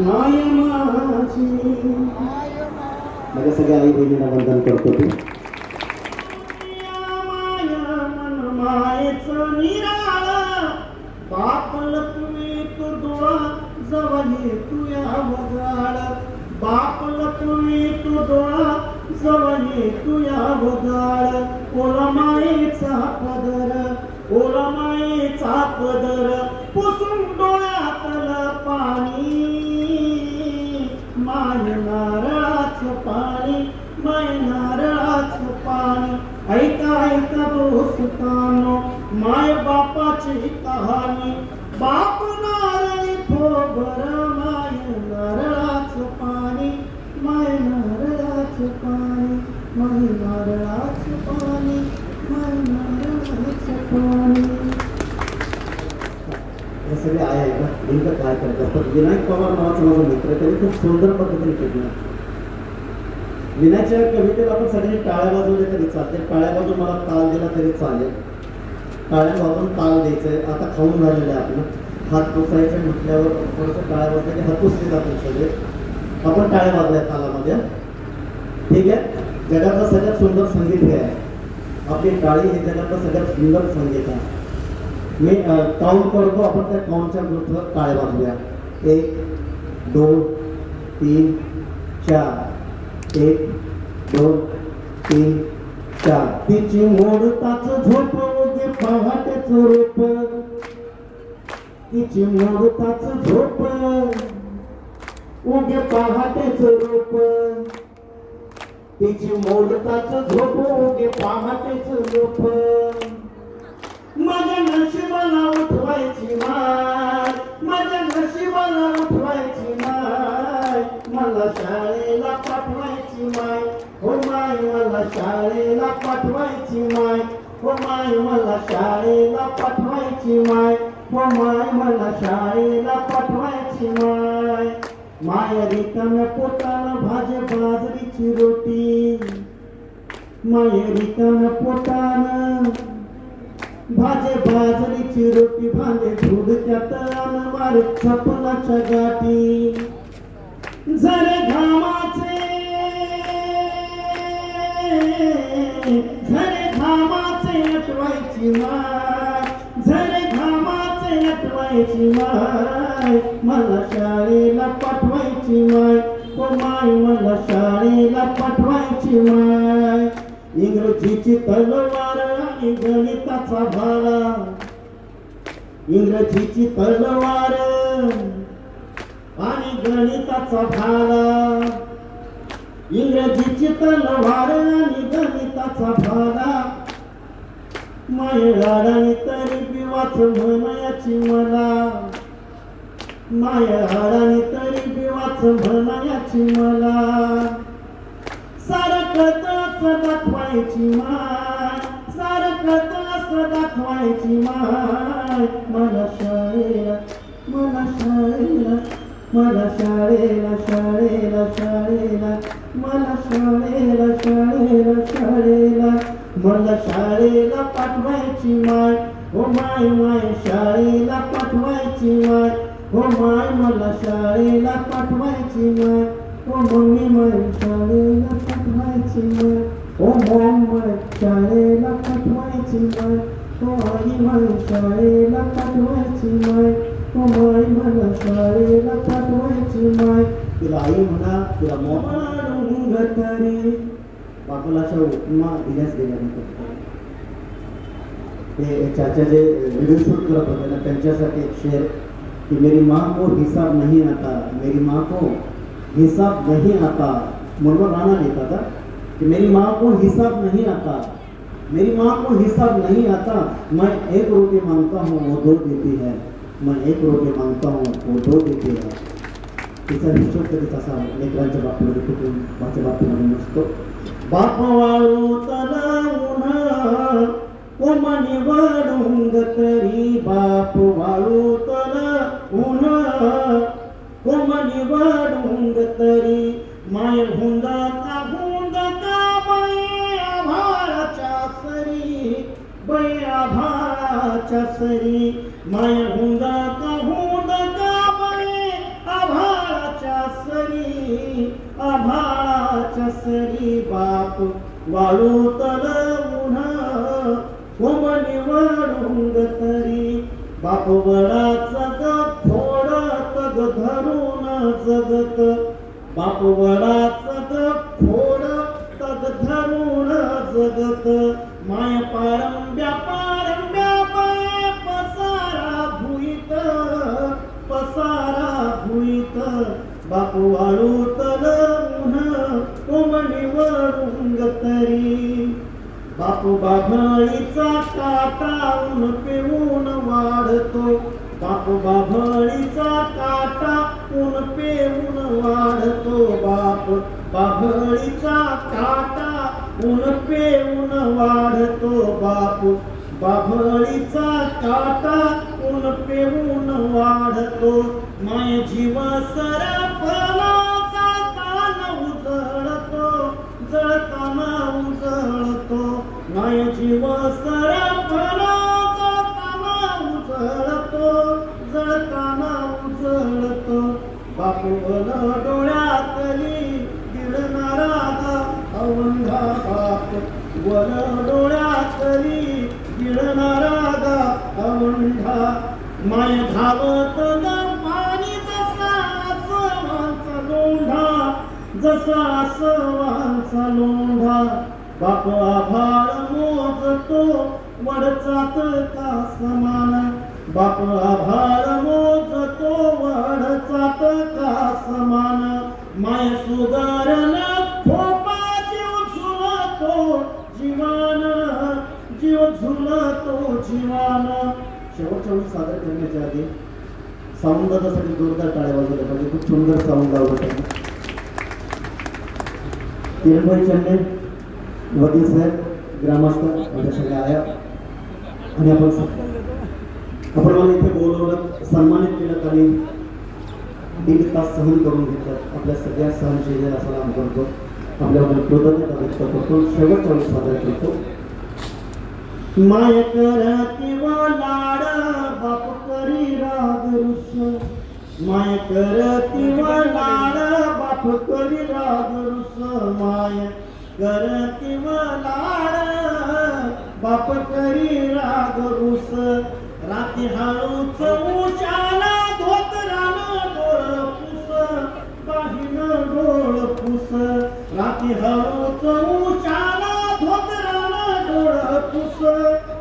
माय माझी. माझ्या सगळ्या आई बहिणींना वंदन करतो तू. माय मन मायेचं निराळ बापल तुम्ही तू डोळा जवळ तुया वगाळ बापल तुम्ही तू डोळा जवळ तुया वगाळ ओला मायेचा पदर ओला मायेचा पदर पुसून डोळ्यातलं पाणी माय नारळाचं पाणी माय नारळाचं पाणी. ऐका ऐका दोस्तानो माय बापाची कहाणी बाप नारळी खोबर माय नारळाचं पाणी माय नारळाचं पाणी माय नारळाचं पाणी माय नारळाचं पाणी. हे सगळे आहे का नेमकं काय करतात. पण विनायक पवार नावाचा माझा मित्र त्यांनी खूप सुंदर पद्धतीने केलं. विनायकच्या कवितेला आपण सगळे टाळ्या वाजवले तरी चालते. टाळ्या वाजवून मला ताल दिला तरी चालेल. टाळ्या वाजवून ताल द्यायचंय. आता खाऊन झालेलं आहे आपलं. हात पुसायचे म्हटल्यावर थोडंसं टाळ्या वाजल्या की हात पुसले जातील सगळे. आपण टाळ्या वाजल्या तालामध्ये. ठीक आहे. जगातलं सगळ्यात सुंदर संगीत हे आहे. आपली टाळी हे जगातलं सगळ्यात सुंदर संगीत आहे. मी काउंट करतो. आपण त्या काउंटच्या ग्रुपवर टाळ्या वाजूया. 1 2 3 4. 1 2 3 4. तिची मोडताच झोप उगे पहाटेचं रूप तिची मोडताच झोप उगे पहाटेचं रूप तिची मोडताच झोप उगे पहाटेचं रूप. माझ्या नशिबाला उठवायची माय माझ्या नशिबाला उठवायची माय मला शाळेला पाठवायची माय हो माय मला शाळेला पाठवायची माय हो माय मला शाळेला पाठवायची माय हो माय मला शाळेला पाठवायची माय. माय रिकाम्या पोटाला भाज्या बाजरीची रोटी माय रिकाम्या पोटाला भाजे बाजरीची रोटी भांडे धुडक्यात मारे छपनाच्या गाठी झरे घामाचे अटवायची माय झरे घामाचे अटवायची माय मला शाळेला पाठवायची माय हो माय मला शाळेला पाठवायची माय. इंग्रजीची तलवार आणि गणिताचा भाला इंग्रजीची तलवार आणि गणिताचा भाला इंग्रजीची तलवार आणि गणिताचा भाला माय लाडाने तरी बी वाच म्हणायची मला माय लाडाने तरी बी वाच म्हणायची मला. सारखं दाखवायची माय सारखं दाखवायची माय मला शाळेला मला शाळेला मला शाळेला शाळेला शाळेला मला शाळेला शाळेला शाळेला मला शाळेला पाठवायची माय हो माय माय शाळेला पाठवायची माय हो माय मला शाळेला पाठवायची माय हो मम्मी माय शाळेला पाठवायची माय हो मॉम माय शाळेला पाठवायची माय हो आई माय शाळेला पाठवायची माय हो माय मला शाळेला पाठवायची माय तिला आई म्हणा तिला मॉम तरी बापूला अशा उपमा दिल्याच गेल्या नाही ते चाचा जे व्हिडिओ शूट करत होते ना त्यांच्यासाठी एक शेर कि मेरी माँ को हिसाब नहीं आता मेरी माँ को हिसाब नहीं आता मनोहर राणा लिखा था कि मेरी माँ को हिसाब नहीं आता मेरी माँ को हिसाब नहीं आता मैं एक रोटी मांगता हूँ वो दो देती है मैं एक रोटी मांगता हूँ वो दो देती है तिचा हिशोब कधी तसा लेकरांच्या बाबतीमध्ये कुटुंबाच्या बाबतीमध्ये नसतो बाप वाळू तलावून कोमणी वाढूंग तरी बाप वाळू तलावून कोमणी वाढूंग तरी माय हुंदा का बाई आभाळाच्या सरी बाई आभाळाच्या सरी माय हुंदा का बाई आभाळाच्या सरी बाप वाळू तलावून कोमणी वाढूंग तरी बाप वडाचं थोड तग धरून जगत बाप वडाचं थोड तग धरून जगत माय पारंब्या पाय पसारा भुईत बाप वाळू तलावून कोमणी वाढूंग तरी बाप बाभळीचा काटा पिऊन वाढतो बाप बाभळीचा काटा पिऊन वाढतो बाप बाभळीचा काटा पिऊन वाढतो बाप बाभळीचा काटा पिऊन वाढतो माय जीव सरपला जाताना उजळतो माय जीव सरपला जाताना उजळतो बापू डोळ्यातली गिळणारा अवंढा बाप वन डोळ्यातली गिळणारा अवंढा माय धावत पाणी जसा आसवांचा लोंढा बाप आभाळ मोजतो वडचात का समान बाप आभाळ मोजतो वडचात का समान माय सुधारण खोपा जीव झुलतो जीवान शेवटच्या वेळी सादर करण्याच्या आधी साऊंड दादासाठी जोरदार टाळ्या वाजवल्या पाहिजे खूप सुंदर साऊंड लावलं पाहिजे किरणभाई चंदे वकील साहेब ग्रामस्थ माझ्या सगळ्या आया आणि आपण मला इथे बोलवलं सन्मानित केलं आणि 1.5 तास सहन करून घेतलं आपल्या सगळ्या सहनशीलतेला सलाम करतो आपल्याबद्दल कृतज्ञता व्यक्त करतो शेवटच्या वेळी सादर करतो माय करती व लाड बाप करी राग रुस माय करती व लाड बाप करी राग रुस माय करती व लाड बाप करी राग रुस राती हळूच उशाला धोतरानं डोळ पुस बाहीनं डोळ पुस राती हळूच उशाला धोतरानं डोळ पुस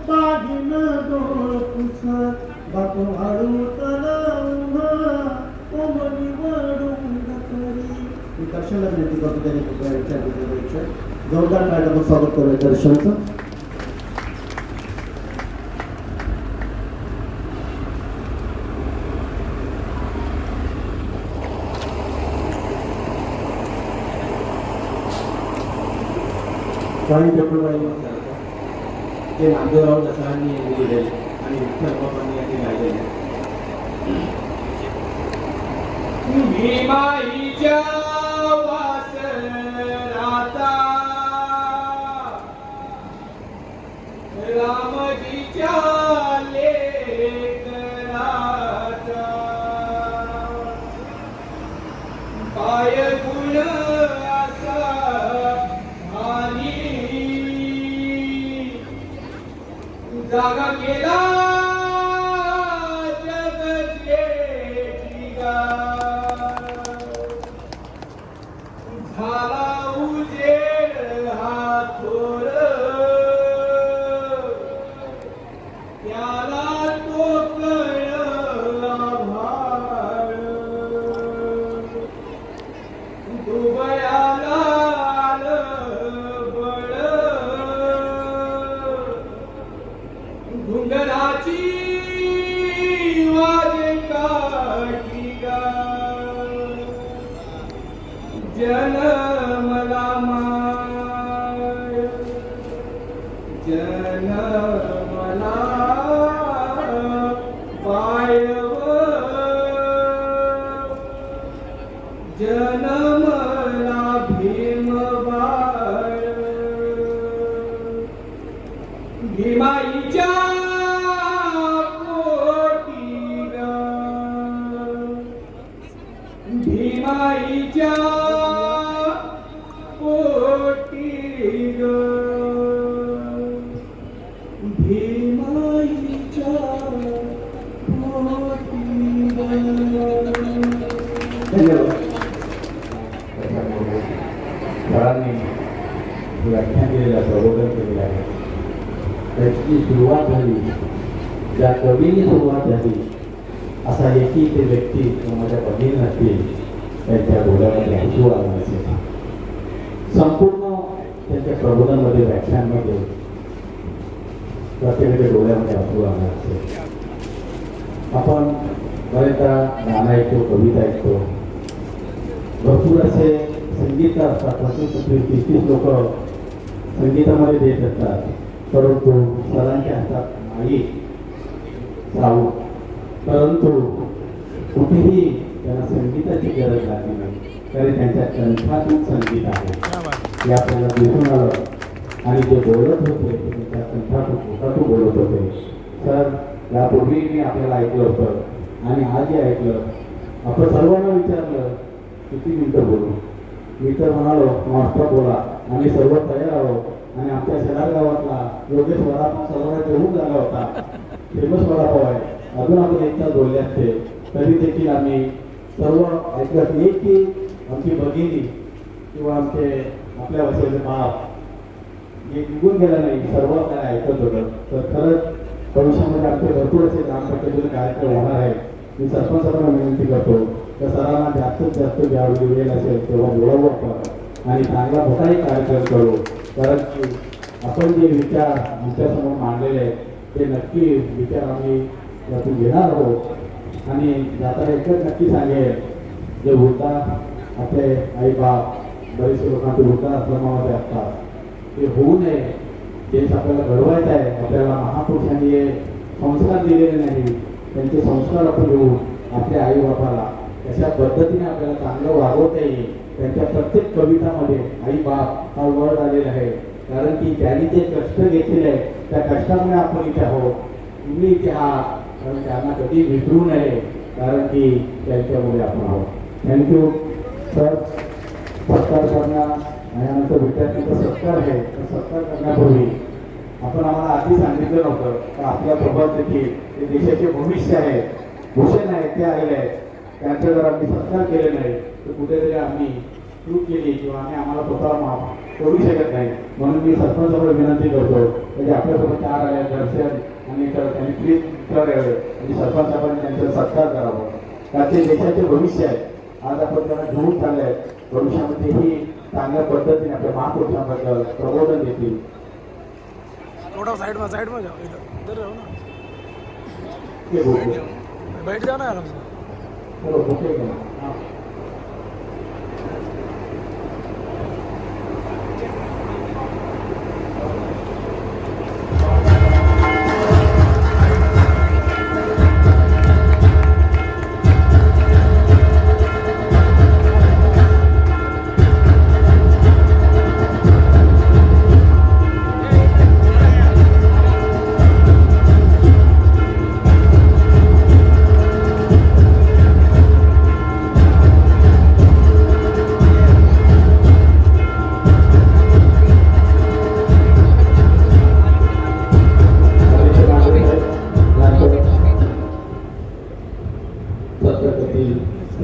बाहीनं डोळ पुस बापू हळू तलावून कोमणी वडूंग तरी मी दर्शनला विनंती करतो त्यांनी कुठल्या विचार जोरदार कार्यक्रम स्वागत करूया दर्शनचं स्वामी पेपरवाडी ते नामदेवराव दसरांनी लिहिलेले आणि विठ्ठल बाबांनी यांनी गायलेले भीमाईच्या वासरणी त्या लेकराचा काय गुण असा भारी जागा केला जगजेठी झाला उजेड हा थोर त्याला तो कळला भाळ दुबळ्याला बळ घुंगराची वाजे काठी जनमला माय जनमला पायव जनमला भीम बाळ भीमाईच्या पोटीला भीमाईच्या पोटीला भीमाईच्या धन्यवाद. सरांनी व्याख्यान केलेलं प्रबोधन केलेलं आहे. त्याची सुरुवात झाली ज्या कवीने सुरुवात झाली असा एकही ते व्यक्ती माझ्या भगिनी नसतील त्यांच्या डोळ्यामध्ये हसू आलं नसेल. संपूर्ण त्यांच्या प्रबोधनामध्ये व्याख्यानमध्ये प्रत्येकाच्या डोळ्यामध्ये हसू आलं असेल. आपण बरेचदा गाणं ऐकतो, कविता ऐकतो, भरपूर असे संगीतकार असतात, 25-30 लोक संगीतामध्ये देत असतात, परंतु सरांच्या हातात नाही साऊ. परंतु कुठेही त्यांना संगीताची गरज लागली नाही, कारण त्यांच्या कंठातून संगीत आहे हे आपल्याला दिसून आलं. आणि जे बोलत होते ते त्यांच्या कंठातून पोटातून बोलत होते. तर यापूर्वी मी आपल्याला ऐकलं होतं आणि आजही ऐकलं. आपण सर्वांना विचारलं किती मिनटं बोलू. मी तर म्हणालो नॉनस्टॉप बोला. आम्ही सर्व तयार आहोत. आणि आमच्या शेलार गावातला योगेश वडापाव सर्वांना जेवून झाला होता, फेमस वडापाव आहे. अजून आपण एक तास बोलले असते तरी देखील आम्ही सर्व ऐकत एक की आमची भगिनी किंवा आपल्या वसलेले बाप हे निघून गेलं नाही, सर्व आपल्याला ऐकत होतं. तर खरंच भविष्यामध्ये आमचे भरपूर असे ग्रामपंचायतीचे कार्यक्रम होणार आहे. मी सरपंचांना विनंती करतो तर सरांना जास्तीत जास्त ज्यावेळी वेळ असेल तेव्हा बोलावू आपण आणि चांगला मोठाही कार्यक्रम करू. कारण की आपण जे विचार आमच्यासमोर मांडलेले आहेत ते नक्की विचार आम्ही यातून घेणार आहोत. आणि जाताना एकच नक्की सांगेल, जे वृद्धा आपले आई बाप बरेचसे लोकांचे वृद्धाश्रमामध्ये असतात ते होऊ नये. देश आपल्याला घडवायचा आहे. आपल्याला महापुरुषांनी हे संस्कार दिलेले नाही, त्यांचे संस्कार आपण घेऊन आपल्या आई बापाला अशा पद्धतीने आपल्याला चांगलं वागवता येईल. त्यांच्या प्रत्येक कवितामध्ये आई बाप हा वर्ड आलेला आहे. कारण की त्यांनी जे कष्ट घेतलेले आहे त्या कष्टामुळे आपण इथे आहोत. तुम्ही इथे आहात कारण त्यांना कधी विसरू नये, कारण की त्यांच्यामुळे आपण आहोत. Thank you sir. सत्कार करणार आणि आमचं विद्यार्थ्यांचा सत्कार आहे. तर सत्कार करण्यापूर्वी आपण आम्हाला आधी सांगितलं नव्हतं तर आपल्यासोबत देखील ते देशाचे भविष्य आहे, भूषण आहे, ते आलेले आहेत. त्यांचा जर आम्ही सत्कार केले नाही तर कुठेतरी आम्ही चूक केली किंवा आम्हाला स्वतःला माफ करू शकत नाही. म्हणून मी सरपंचाकडे विनंती करतो म्हणजे आपल्यासोबत 4 आले दर्शन आणि त्यांनी प्लीज करावे आणि सरपंचाकडे त्यांचा सत्कार करावा. कारण ते देशाचे भविष्य आहे. आज आपण त्यांना घेऊन चालले आहेत. भविष्यामध्ये ही चांगल्या पद्धतीने आपल्या महापुरुषांबद्दल प्रबोधन देतील. थोड़ा साइड में जाओ, इधर रहो ना, हे बोलू. बैठ जाओ ना आराम से. चलो ओके का. हां.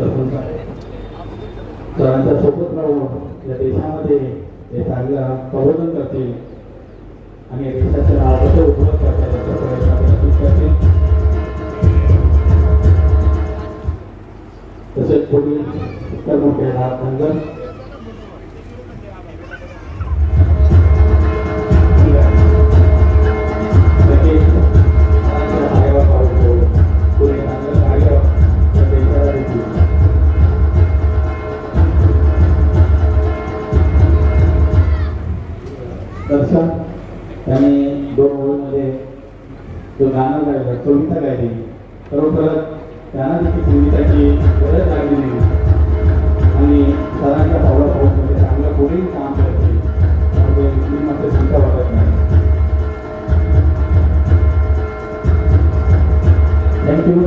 सरपंच आहे. सरांच्या सोबत राहून या देशामध्ये हे चांगलं प्रबोधन करतील आणि या देशाचं नाव कसं उज्ज्वल करता याचा प्रयत्न ते नक्कीच करतील. तसेच पुढील कर्मचारी धनगर दर्शन त्यांनी 2 ओळीमध्ये जो गाणं गायलं, कविता गायली, खरोखर त्यांना देखील संगीताची गरज लागली नाही आणि सरांच्या पावला पाऊसमध्ये चांगलं पुढील काम करतील त्यामध्ये मी मात्र शंका वाटत नाही. थँक्यू.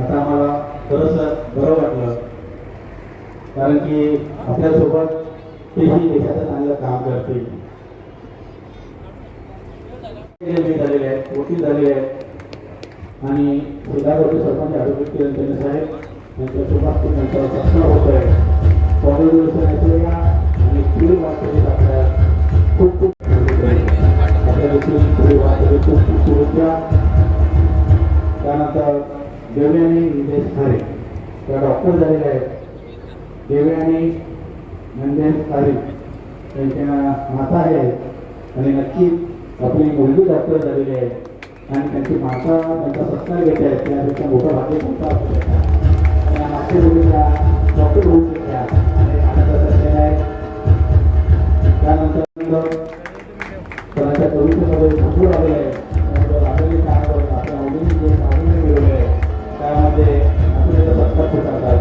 आता आम्हाला खरंच बरं वाटलं कारण की आपल्यासोबत तेही देशाचं चांगलं काम करतील. झालेले आहेत, वकील झालेले आहेत आणि शेजारचे सरपंच ॲडव्होकेट किरण साहेब यांच्यासोबत त्यांचं प्रश्न होत आहे. कॉन्ग्रॅच्युलेशन आणि पुढे वाटत आपल्या खूप खूप आपल्या देखील पुढे वाटत खूप खूप शुभेच्छा. त्यानंतर देवयानी निलेश खारे त्या डॉक्टर झालेले आहेत. देवयानी निलेश खारे त्यांच्या माता आहेत आणि नक्कीच आपली मुलगी डॉक्टर झालेली आहे आणि त्यांची माता त्यांचा सत्कार घेत आहेत. त्यापेक्षा मोठा भाग्य कोणता असू शकता. त्या मागच्या मुलीला डॉक्टर होऊ शकता आणि आनंदाचा क्षण आहे. त्यानंतर त्यांच्या कवितेमध्ये भरपूर आलेले आहे. त्यानंतर आपल्याला काय आपल्या आवडीने जे साधने मिळवले आहे त्यामध्ये आपल्याला सत्कार स्वीकारतात.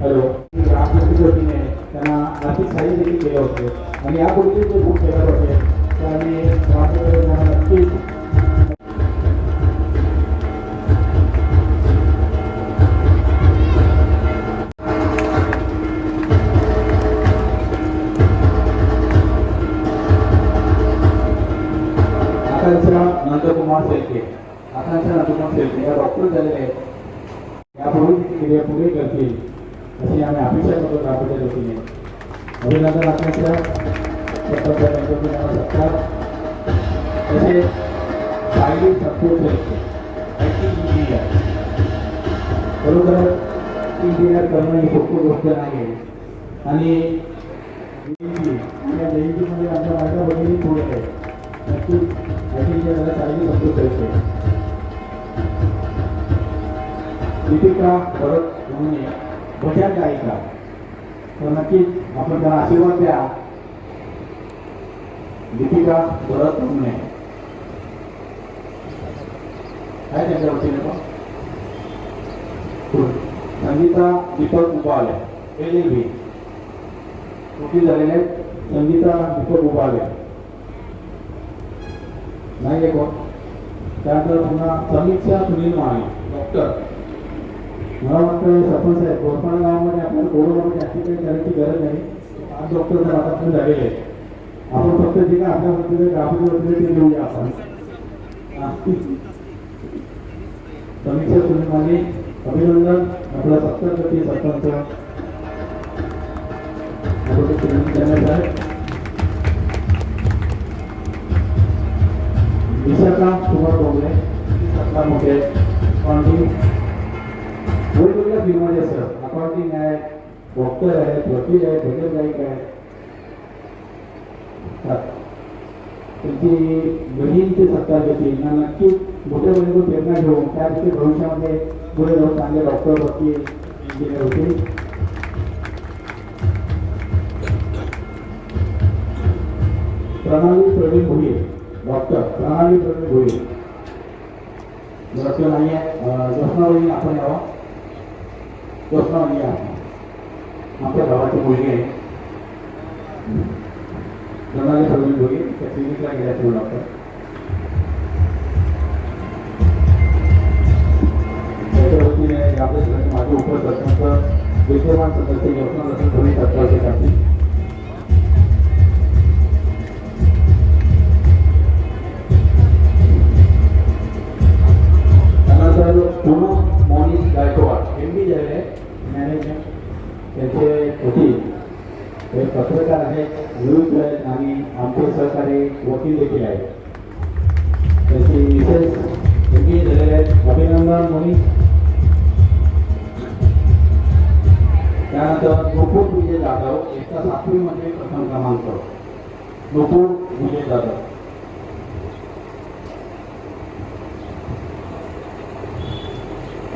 हॅलो ग्रामपंचायतीच्या वतीने त्यांना आर्थिक सहाय्य देखील केले होते आणि यापूर्वी जे बुक केले होते त्याने ग्रामपंचायतीला नक्कीच नंदकुमार शेळके या डॉक्टर झालेले आहेत. यापूर्वी पुढे करतील अशी आम्ही अपेक्षा करतो ग्रामपंचायत वतीने. अभिनंदन आकांक्षा सत्कार. तसेच सायली सत्पूर शेळके इंजिनियर. बरोबर इंजिनियर करणं ही खूप गोष्ट नाही आणि या जयंतीमध्ये आमच्या माझ्या वडील थोडे आहे. नक्कीच त्याला सायली सत्पूर शेळके. दीपिका भरत म्हणून भजन गायिका तर नक्कीच आपण त्याला आशीर्वाद द्या. दीपिका भरत म्हणून काय त्यांच्या वतीने संगीता दीपक उबाले LLB कुठे झालेले संगीता दीपक उबाले नाही आहे कोण. त्यानंतर पुन्हा समीक्षा सुनील माने डॉक्टर. मला वाटतं सरपंच साहेब कोरपाडा गावामध्ये आपल्याला कोरोनामध्ये जास्ती काही करायची गरज नाही. 5 डॉक्टर तर आता झालेले आहेत. आपण फक्त जे काय आपल्या वतीने ग्रामपंचायत वतीने ते देऊया आपण. समीक्षा सुनील माने अभिनंदन. आपला सत्कार करते सरपंच विशाखा कुमार डोंगरे सत्कार मोठे अकाउंटिंग वेगवेगळ्या फील्डमध्ये सर अकाउंटिंग आहे, डॉक्टर आहेत, वकील आहेत, भजन गायक आहेत. त्यांची बहीणचे सत्कार घेतील ना नक्कीच मोठ्या बहिणीकडून प्रेरणा घेऊन त्या देखील भविष्यामध्ये पुढे जाऊन चांगले डॉक्टर वकील इंजिनियर होतील. प्रणाली प्रवीण भोये डॉक्टर प्रणाली प्रवीण भोये डॉक्टर नाही आहे. जोशनावळी आपण यावं. जोशनावळी आपल्या गावाची मुलगी आहे. प्रणाली प्रवीण भोये त्या क्लिनिकला गेल्या तो डॉक्टर. त्याच्या वतीने आपल्या माझे उपसरपंच विद्यमान सदस्य योजना रसन धोनी तत्वाचे करतील. त्यानंतर सहकारी वकील देखील आहेत. त्याची विशेष एंगेज झालेले आहेत. अभिनंदन मोनी. त्यानंतर नुपूर विजय जाधव, एकता 7वी मध्ये प्रथम क्रमांक. नुपूर विजय जाधव.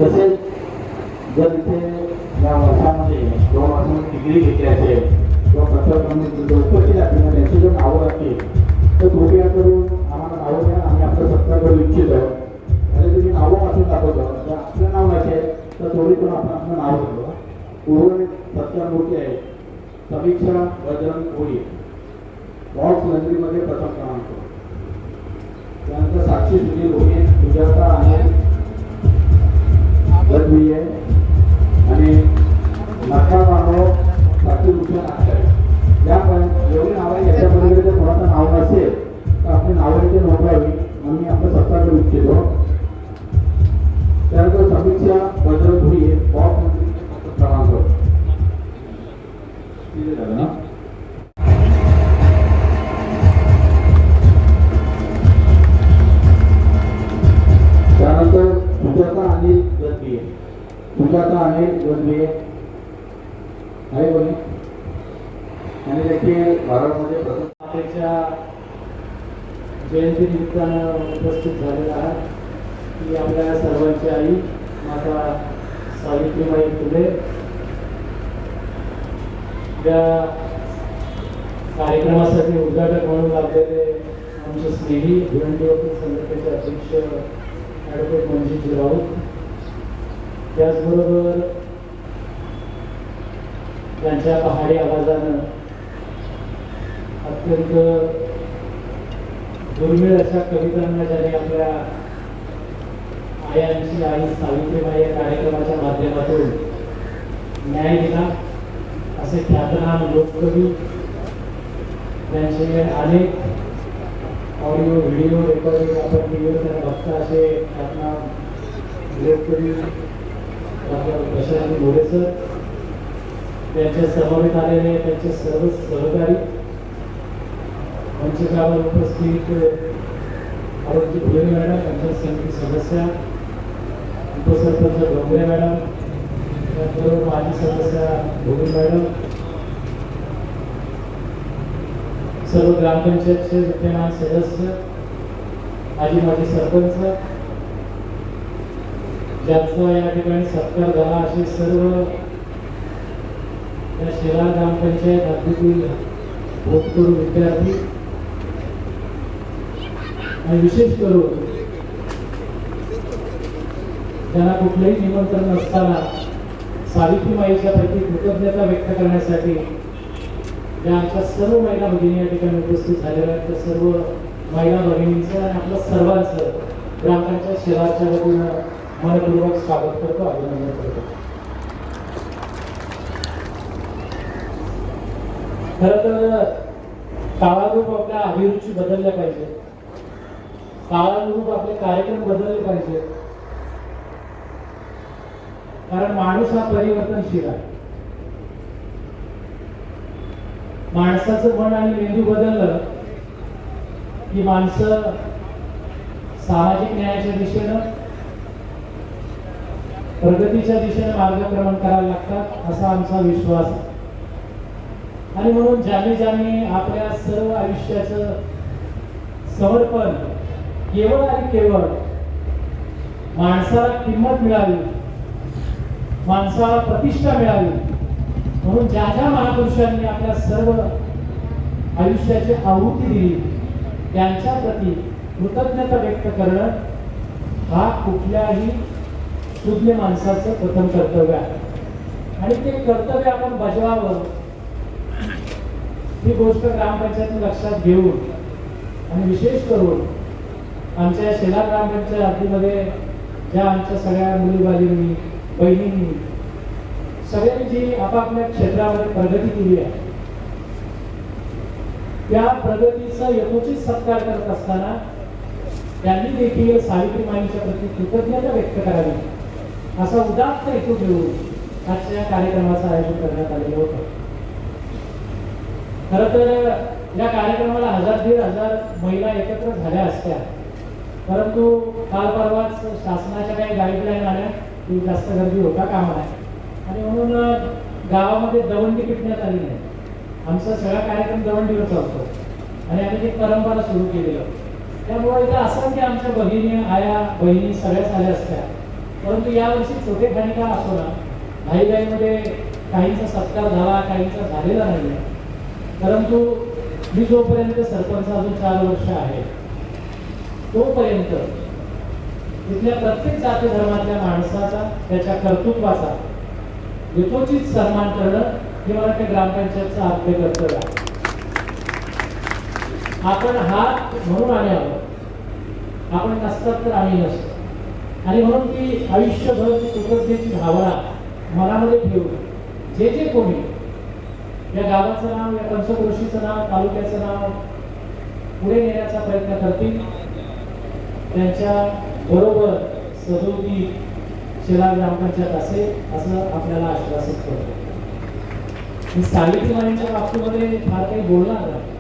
तसेच जर इथे या वर्षामध्ये 2 वर्षांमध्ये डिग्री घेतली असेल किंवा प्रथम उपस्थित असतील त्यांची जर नावं असतील तर कृपया करून आम्हाला नावं द्या. आम्ही आपला सत्कार करू इच्छितो. आणि तुम्ही नावं वाचून दाखवतो. जर आपलं नाव नसेल तर थोडी पण आपण आपलं नाव घेतो. उर्वरित सत्कारमूर्ती आहे समीक्षा बजरंग कोळी, बॉक्स लंडरीमध्ये प्रथम क्रमांक. त्यानंतर साक्षी सुनील भोगे, सुजाता आणि गडवी आहे आणि नका मानव साक्षी भूषण आहे. या एवढी नाव आहे. याच्यामध्ये जर कोणाचं नाव नसेल तर आपली नावं इथे नोंदवावी. आम्ही आपलं सत्कार करू इच्छितो. त्यानंतर समीक्षा बजरंग भोगे, बॉक्स लंडरीमध्ये प्रथम क्रमांक. ठीक झालं ना. त्यानंतर सुजाता अनिल गदबी, सुजाता अनिल गदबी आहे कोणी आणि देखील भारतमध्ये त्याच्या जयंती निमित्तानं उपस्थित झालेला आहे की आपल्या सर्वांची आई माता सावित्रीबाई फुले या कार्यक्रमासाठी उद्घाटक म्हणून लागलेले आमचे स्नेही भिवंडी वकील संघटनेचे अध्यक्ष ॲडव्होकेट मनजीत राऊत, त्याचबरोबर त्यांच्या पहाडी आवाजानं अत्यंत दुर्मिळ अशा कवितांना ज्याने आपल्या आयांची आई सावित्रीबाई या कार्यक्रमाच्या माध्यमातून न्याय दिला असे ख्यातनाम लोककवी, त्यांचे अनेक ऑडिओ व्हिडिओ रेकॉर्डिंग आपण टीव्हीवर त्यांना बघता असे ख्यातनाम लोककवी डॉक्टर प्रशांत मोरे सर, त्यांच्या समवेत आलेले त्यांचे सर्व सहकारी, मंचकावर उपस्थित आरोग्य भुले मॅडम, पंचायत समिती सदस्य, उपसरपंच डोंगरे मॅडम, त्याचबरोबर माजी सदस्य भोगले मॅडम, सर्व ग्रामपंचायतचे विद्यमान सदस्य, आजी माजी सरपंच, ज्यांचा या ठिकाणी सत्कार झाला असे सर्व या शिराळ ग्रामपंचायत हद्दीतील भूतपूर्व विद्यार्थी आणि विशेष करून ज्यांना कुठलंही निमंत्रण नसताना सावित्रीबाईच्या प्रती कृतज्ञता व्यक्त करण्यासाठी ज्या आमच्या सर्व महिला भगिनी या ठिकाणी उपस्थित झालेल्या आहेत त्या सर्व महिला भगिनींचं आणि आपलं सर्वांचं ग्रामपंचायत शिराळच्या वतीनं मनपूर्वक स्वागत करतो, अभिनंदन करतो. खरं तर काळानुरूप आपल्या अभिरुची बदलल्या पाहिजे, काळानुरूप आपले कार्यक्रम बदलले पाहिजे, कारण माणूस हा परिवर्तनशील आहे. माणसाचं मन आणि मेंदू बदललं की माणसं सामाजिक न्यायाच्या दिशेनं प्रगतीच्या दिशेने मार्गक्रमण करायला लागतात असा आमचा विश्वास आहे. आणि म्हणून ज्यांनी आपल्या सर्व आयुष्याचं समर्पण केवळ आणि केवळ माणसाला किंमत मिळावी, माणसाला प्रतिष्ठा मिळावी म्हणून ज्या महापुरुषांनी आपल्या सर्व आयुष्याची आहुती दिली त्यांच्या प्रती कृतज्ञता व्यक्त करणं हा कुठल्याही शुद्ध माणसाचं प्रथम कर्तव्य आहे आणि ते कर्तव्य आपण बजावावं ही गोष्ट ग्रामपंचायत लक्षात घेऊन आणि विशेष करून आमच्या शेला ग्रामपंचायत हद्दीमध्ये ज्या आमच्या सगळ्या मुली बालींनी बहिणींनी सगळ्यांनी जी आपापल्या क्षेत्रामध्ये प्रगती केली आहे त्या प्रगतीचा यथोचित सत्कार करत असताना त्यांनी देखील सावित्रीबाईंच्या प्रती कृतज्ञता व्यक्त करावी असा उदात्त हेतू घेऊन आजच्या कार्यक्रमाचं आयोजन करण्यात आलेलं होतं. खरं तर या कार्यक्रमाला 1000-1500 महिला एकत्र झाल्या असत्या, परंतु काल परवाच शासनाच्या काही गाईडलाईन आल्या की जास्त गर्दी होता कामा नये आणि म्हणून गावामध्ये दवंडी पिटण्यात आली नाही. आमचा सगळा कार्यक्रम दवंडीवर चालतो आणि आम्ही एक परंपरा सुरू केलेलं. त्यामुळे इथं असंख्य आमच्या भगिनी, आया, बहिणी सगळ्याच आल्या असत्या, परंतु यावर्षी छोटे खाणी का असो ना, घाईघाईमध्ये काहींचा सत्कार झाला, काहींचा झालेला नाही. परंतु मी जोपर्यंत सरपंच अजून 4 वर्ष आहे तोपर्यंत तिथल्या प्रत्येक जाती धर्मातल्या माणसाचा, त्याच्या कर्तृत्वाचा यथोचित सन्मान करणं हे मला त्या ग्रामपंचायतचं आपले कर्तव्य आहे. आपण हात म्हणून आले आहोत, आपण नसतात तर आम्ही नसतो. आणि म्हणून ती आयुष्यभर कृतज्ञतेची भावना मनामध्ये ठेवून जे जे कोणी या गावाचं नाव, या पंचक्रोशीचं नाव, तालुक्याचं नाव पुढे नेण्याचा प्रयत्न करतील, त्यांच्या बरोबर सदोदी शेलार ग्रामपंचायत असेल असं आपल्याला आश्वासित करतो. मी सावित्रीबाईंच्या बाबतीमध्ये फार काही बोलणार नाही,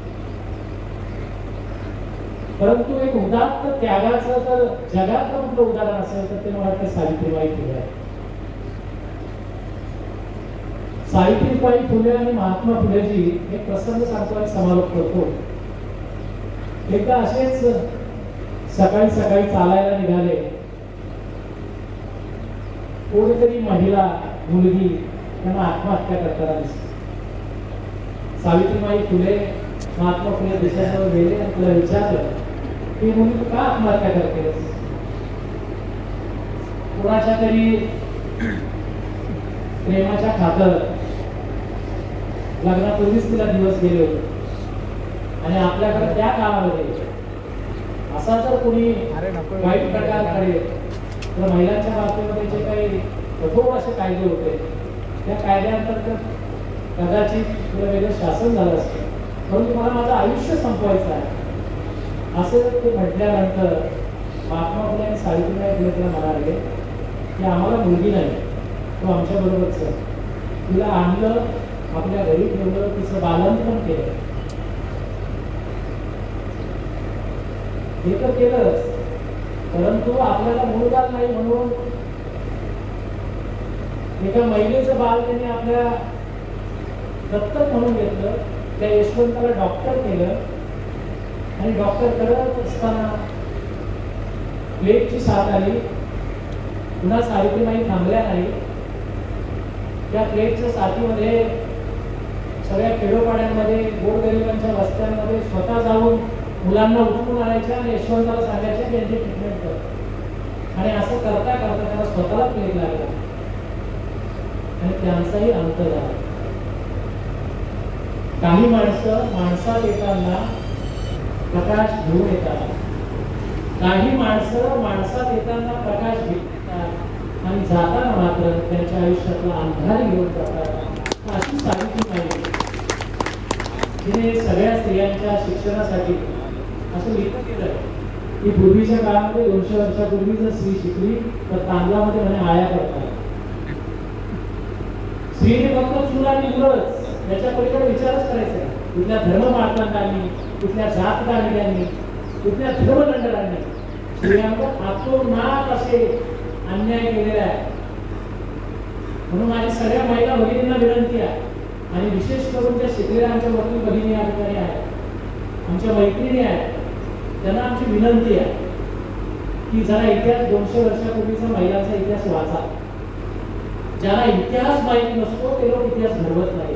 परंतु एक उदात्त त्यागाचं जर जगातलं कुठलं उदाहरण असेल तर ते मला वाटतं सावित्रीबाई फुले आहे. सावित्रीबाई फुले आणि महात्मा फुलेजी एक प्रसंग सांगतो आणि समारोप करतो. एकदा असेच सकाळी सकाळी चालायला निघाले. कोणीतरी महिला, मुलगी त्यांना आत्महत्या करताना दिसली. सावित्रीबाई फुले महात्मा फुले देशाजवळ गेले आणि तिला विचारलं की मुली तू का आत्महत्या करतेस? कोणाच्या तरी प्रेमाच्या खातर लग्नापूर्वीच तिला दिवस गेले होते आणि आपल्याकडे त्या काळामध्ये असा जर कोणी वाईट प्रकार करेल तर महिलांच्या बाबतीमध्ये जे काही कठोर असे कायदे होते त्या कायद्याअंतर्गत कदाचित तुला वेगळं शासन झालं असतं, परंतु मला माझं आयुष्य संपवायचं आहे असं ते म्हटल्यानंतर महात्मा फुले आणि सावित्रीबाई फुले तिला म्हणाले की आम्हाला मुलगी नाही, तो आमच्या बरोबरच आहे. तिला आणलं, आपल्या घरी ठेवलं, तिचं बालंपण केलं. हे तर केलंच, परंतु आपल्याला मुलगा नाही म्हणून एका महिलेचं बाल त्यांनी आपल्या दत्तक म्हणून घेतलं. त्या यशवंताला डॉक्टर केलं आणि डॉक्टर करत असताना प्लेगची साथ आली. पुन्हा सावित्रीबाई थांबल्या नाही. त्या प्लेगच्या साथीमध्ये सगळ्या खेडोपाड्यांमध्ये, गोरगरिबांच्या वस्त्यांमध्ये स्वतः जाऊन मुलांना उचलून आणायच्या आणि यशवंताला सांगायच्या त्यांची ट्रीटमेंट कर. आणि असं करता करता त्याला स्वतःला प्लेग लागला आणि त्यांचाही अंत झाला. काही माणसं माणसात येताना प्रकाश घेऊन येतात, काही माणसं माणसात येताना प्रकाश घेतात आणि जाताना मात्र त्यांच्या आयुष्यातला अंधार घेऊन जातात. अशी सावित्रीबाई तिने सगळ्या स्त्रियांच्या शिक्षणासाठी असं लिहिलं केलं की पूर्वीच्या काळामध्ये 200 वर्षापूर्वी जर स्त्री शिकली तर तांदळामध्ये म्हणे आया पडतात. स्त्रीने फक्त चूल आणि मुलंच, याच्या पलीकडे विचारच करायचा. कुठल्या धर्ममार्तंडांनी, कुठल्या जातगाडग्यांनी, कुठल्या धर्मदंडकांनी स्त्रियांवर आतोनात असे अन्याय केलेला आहे. म्हणून माझी सगळ्या महिला भगिनींना विनंती आहे आणि विशेष करून त्या शिकलेल्या आमच्या वकील भगिनी या ठिकाणी आहेत, आमच्या मैत्रिणी आहेत, त्यांना आमची विनंती आहे की जरा इतिहास 200 वर्षापूर्वीचा महिलांचा इतिहास वाचा. ज्यांना इतिहास माहिती नसतो ते लोक इतिहास घडवत नाही,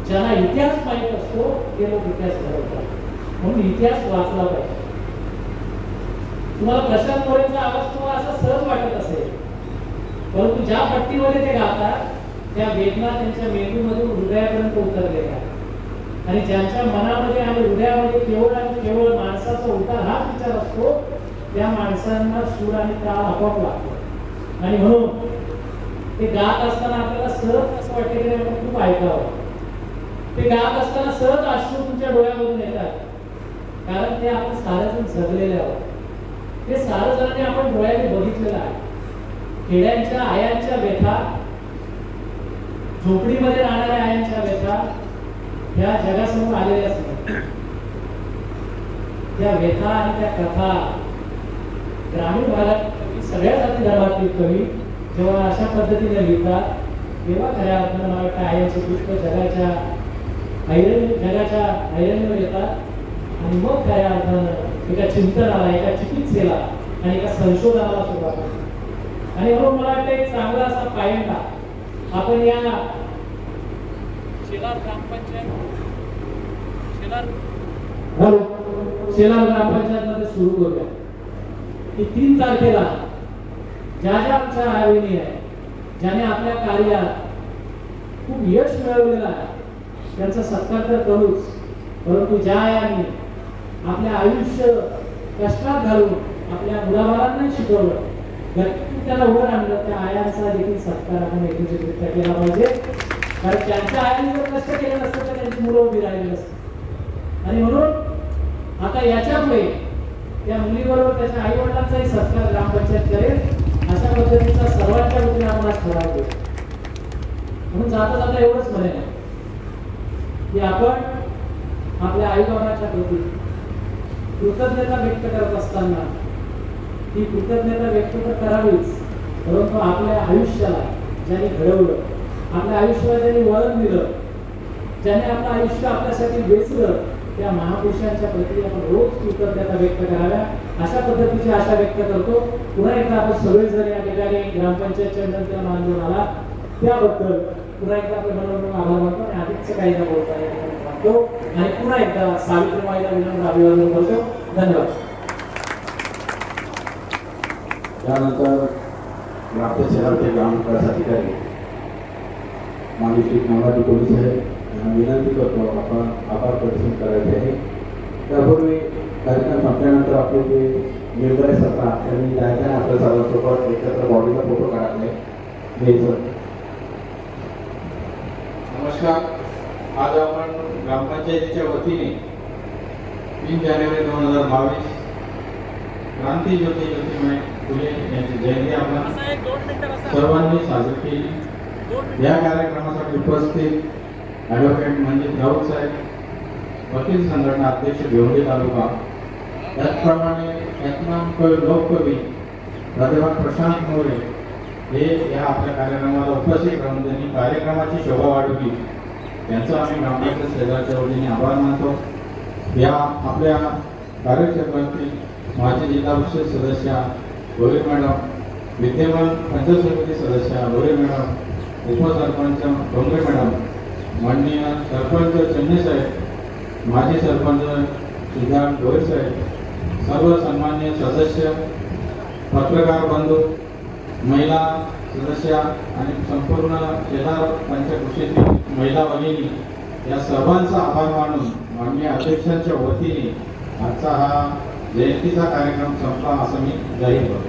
ज्यांना इतिहास माहित असतो ते लोक इतिहास घडवतात. म्हणून इतिहास वाचला पाहिजे. तुम्हाला प्रशांत मोरेंचा आवाज तुम्हाला असा सहज वाटत असेल, परंतु ज्या पट्टीमध्ये ते गातात त्या वेदना त्यांच्या मेंदूमधून हृदयापर्यंत उतरलेल्या आहेत आणि ज्यांच्या मनामध्ये आणि हृदयामध्ये केवळ आणि केवळ माणसाचा उतार हाच विचार असतो त्या माणसांना सूर आणि ताल आपोआप लागतो. आणि म्हणून ते गात असताना आपल्याला सहज असं वाटतं की आपण खूप ऐकावं. ते गात असताना सहज अश्रू तुमच्या डोळ्यामधून येतात, कारण ते आपण सारेजण जगलेले आहोत. ते सारं जणांनी आपण डोळ्याने बघितलेलं आहे. खेड्यांच्या आयांच्या व्यथा, झोपडीमध्ये राहणाऱ्या आयांच्या व्यथा ह्या जगासमोर आलेल्याच नाही. त्या व्यथा आणि त्या कथा ग्रामीण भागात सगळ्या जाती धर्मातील कवी जेव्हा अशा पद्धतीने लिहितात तेव्हा खऱ्या अर्थानं मला वाटतं आयांचे पुष्प जगाच्या ऐरणीवर येतात आणि मग खऱ्या अर्थानं एका चिंतनाला, एका चिकित्सेला आणि एका संशोधनाला सुरुवात होते. आणि म्हणून मला वाटतं एक चांगला असा पायंडा आपण या शेलार ग्रामपंचायत मध्ये सुरू करूया की 3 तारखेला ज्या आमच्या आयोनी आहे, ज्याने आपल्या कार्यात खूप यश मिळवलेलं आहे, त्यांचा सत्कार तर करूच, परंतु ज्या आयांनी आपले आयुष्य कष्टात घालून आपल्या मुलाबाळांना शिकवलं, व्यक्तित्व त्याला उभं आणलं, त्या आयांचा देखील सत्कार आपण एकत्रितरित्या केला पाहिजे. कारण त्यांच्या आयांनी जर कष्ट केलं नसतं तर त्यांची मुलं उभी राहिली नसतं. आणि म्हणून आता याच्यामुळे त्या मुलीबरोबर त्याच्या आई वडिलांचाही सत्कार ग्रामपंचायत करेल अशा पद्धतीचा सर्वांच्या वतीने आपण आज ठराव घेऊ. म्हणून जाता जाता एवढंच म्हणेल की आपण आपल्या आई बाबांच्या प्रती कृतज्ञता व्यक्त करत असताना ती कृतज्ञता व्यक्त तर करावीच, परंतु आपल्या आयुष्याला ज्यांनी घडवलं, आपल्या आयुष्याला ज्यांनी वळण दिलं, ज्याने आपलं आयुष्य आपल्यासाठी वेचलं, त्या महापुरुषांच्या प्रती आपण रोज कृतज्ञता व्यक्त कराव्या अशा पद्धतीची आशा व्यक्त करतो. पुन्हा एकदा आपण सगळे जण या ठिकाणी ग्रामपंचायतच्या नंतर मान देऊन आला त्याबद्दल पुन्हा एकदा आपण मनोरंजन आभार मानतो आणि अधिकचं काही न बोलता या ठिकाणी मानतो आणि पुन्हा एकदा सावित्रीबाईला विनम्र अभिवादन करतो. धन्यवाद. त्यानंतर ग्रामपंचायत शहराचे ग्रामविकास अधिकारी माननीय श्री नवराजी पोलीस आहे यांना विनंती करतो आपण आभार प्रदर्शन करायचे आहे. त्यापूर्वी कार्यक्रम संपल्यानंतर आपले जे निर्णय सत्ता त्यांनी जायचं आहे आपल्या सर्वांसोबत एकत्र बॉडीचा फोटो काढायला घ्यायचं. नमस्कार. आज आपण ग्रामपंचायतीच्या वतीने 3 जानेवारी 2022 क्रांती ज्योती ज्योतिर्मय फुले यांची जयंती आपण सर्वांनी साजरी केली. या कार्यक्रमासाठी उपस्थित ॲडव्होकेट मंजित राऊत साहेब, वकील संघटना अध्यक्ष भिवंडी तालुका, त्याचप्रमाणे लोककवी प्राध्यापक प्रशांत मोरे हे या आपल्या कार्यक्रमाला उपस्थित राहून त्यांनी कार्यक्रमाची शोभा वाढवली. यांचा आम्ही ग्रामपंचायत शेजारच्या वतीने आभार मानतो. या आपल्या कार्यक्षेत्रातील माजी जिल्हा परिषद सदस्य गोरे मॅडम, विद्यमान पंचायत समिती सदस्य गोरे मॅडम, उपसरपंच डोंगरे मॅडम, माननीय सरपंच चन्ने साहेब, माजी सरपंच सिद्धार्थ गोरे साहेब, सर्व सन्मान्य सदस्य, पत्रकार बंधू, महिला सदस्य आणि संपूर्ण शेजार पंचकृषीतील महिला भगिनी या सर्वांचा आभार मानून माननीय अध्यक्षांच्या वतीने आजचा हा जयंतीचा कार्यक्रम संपला असं मी जाहीर करतो.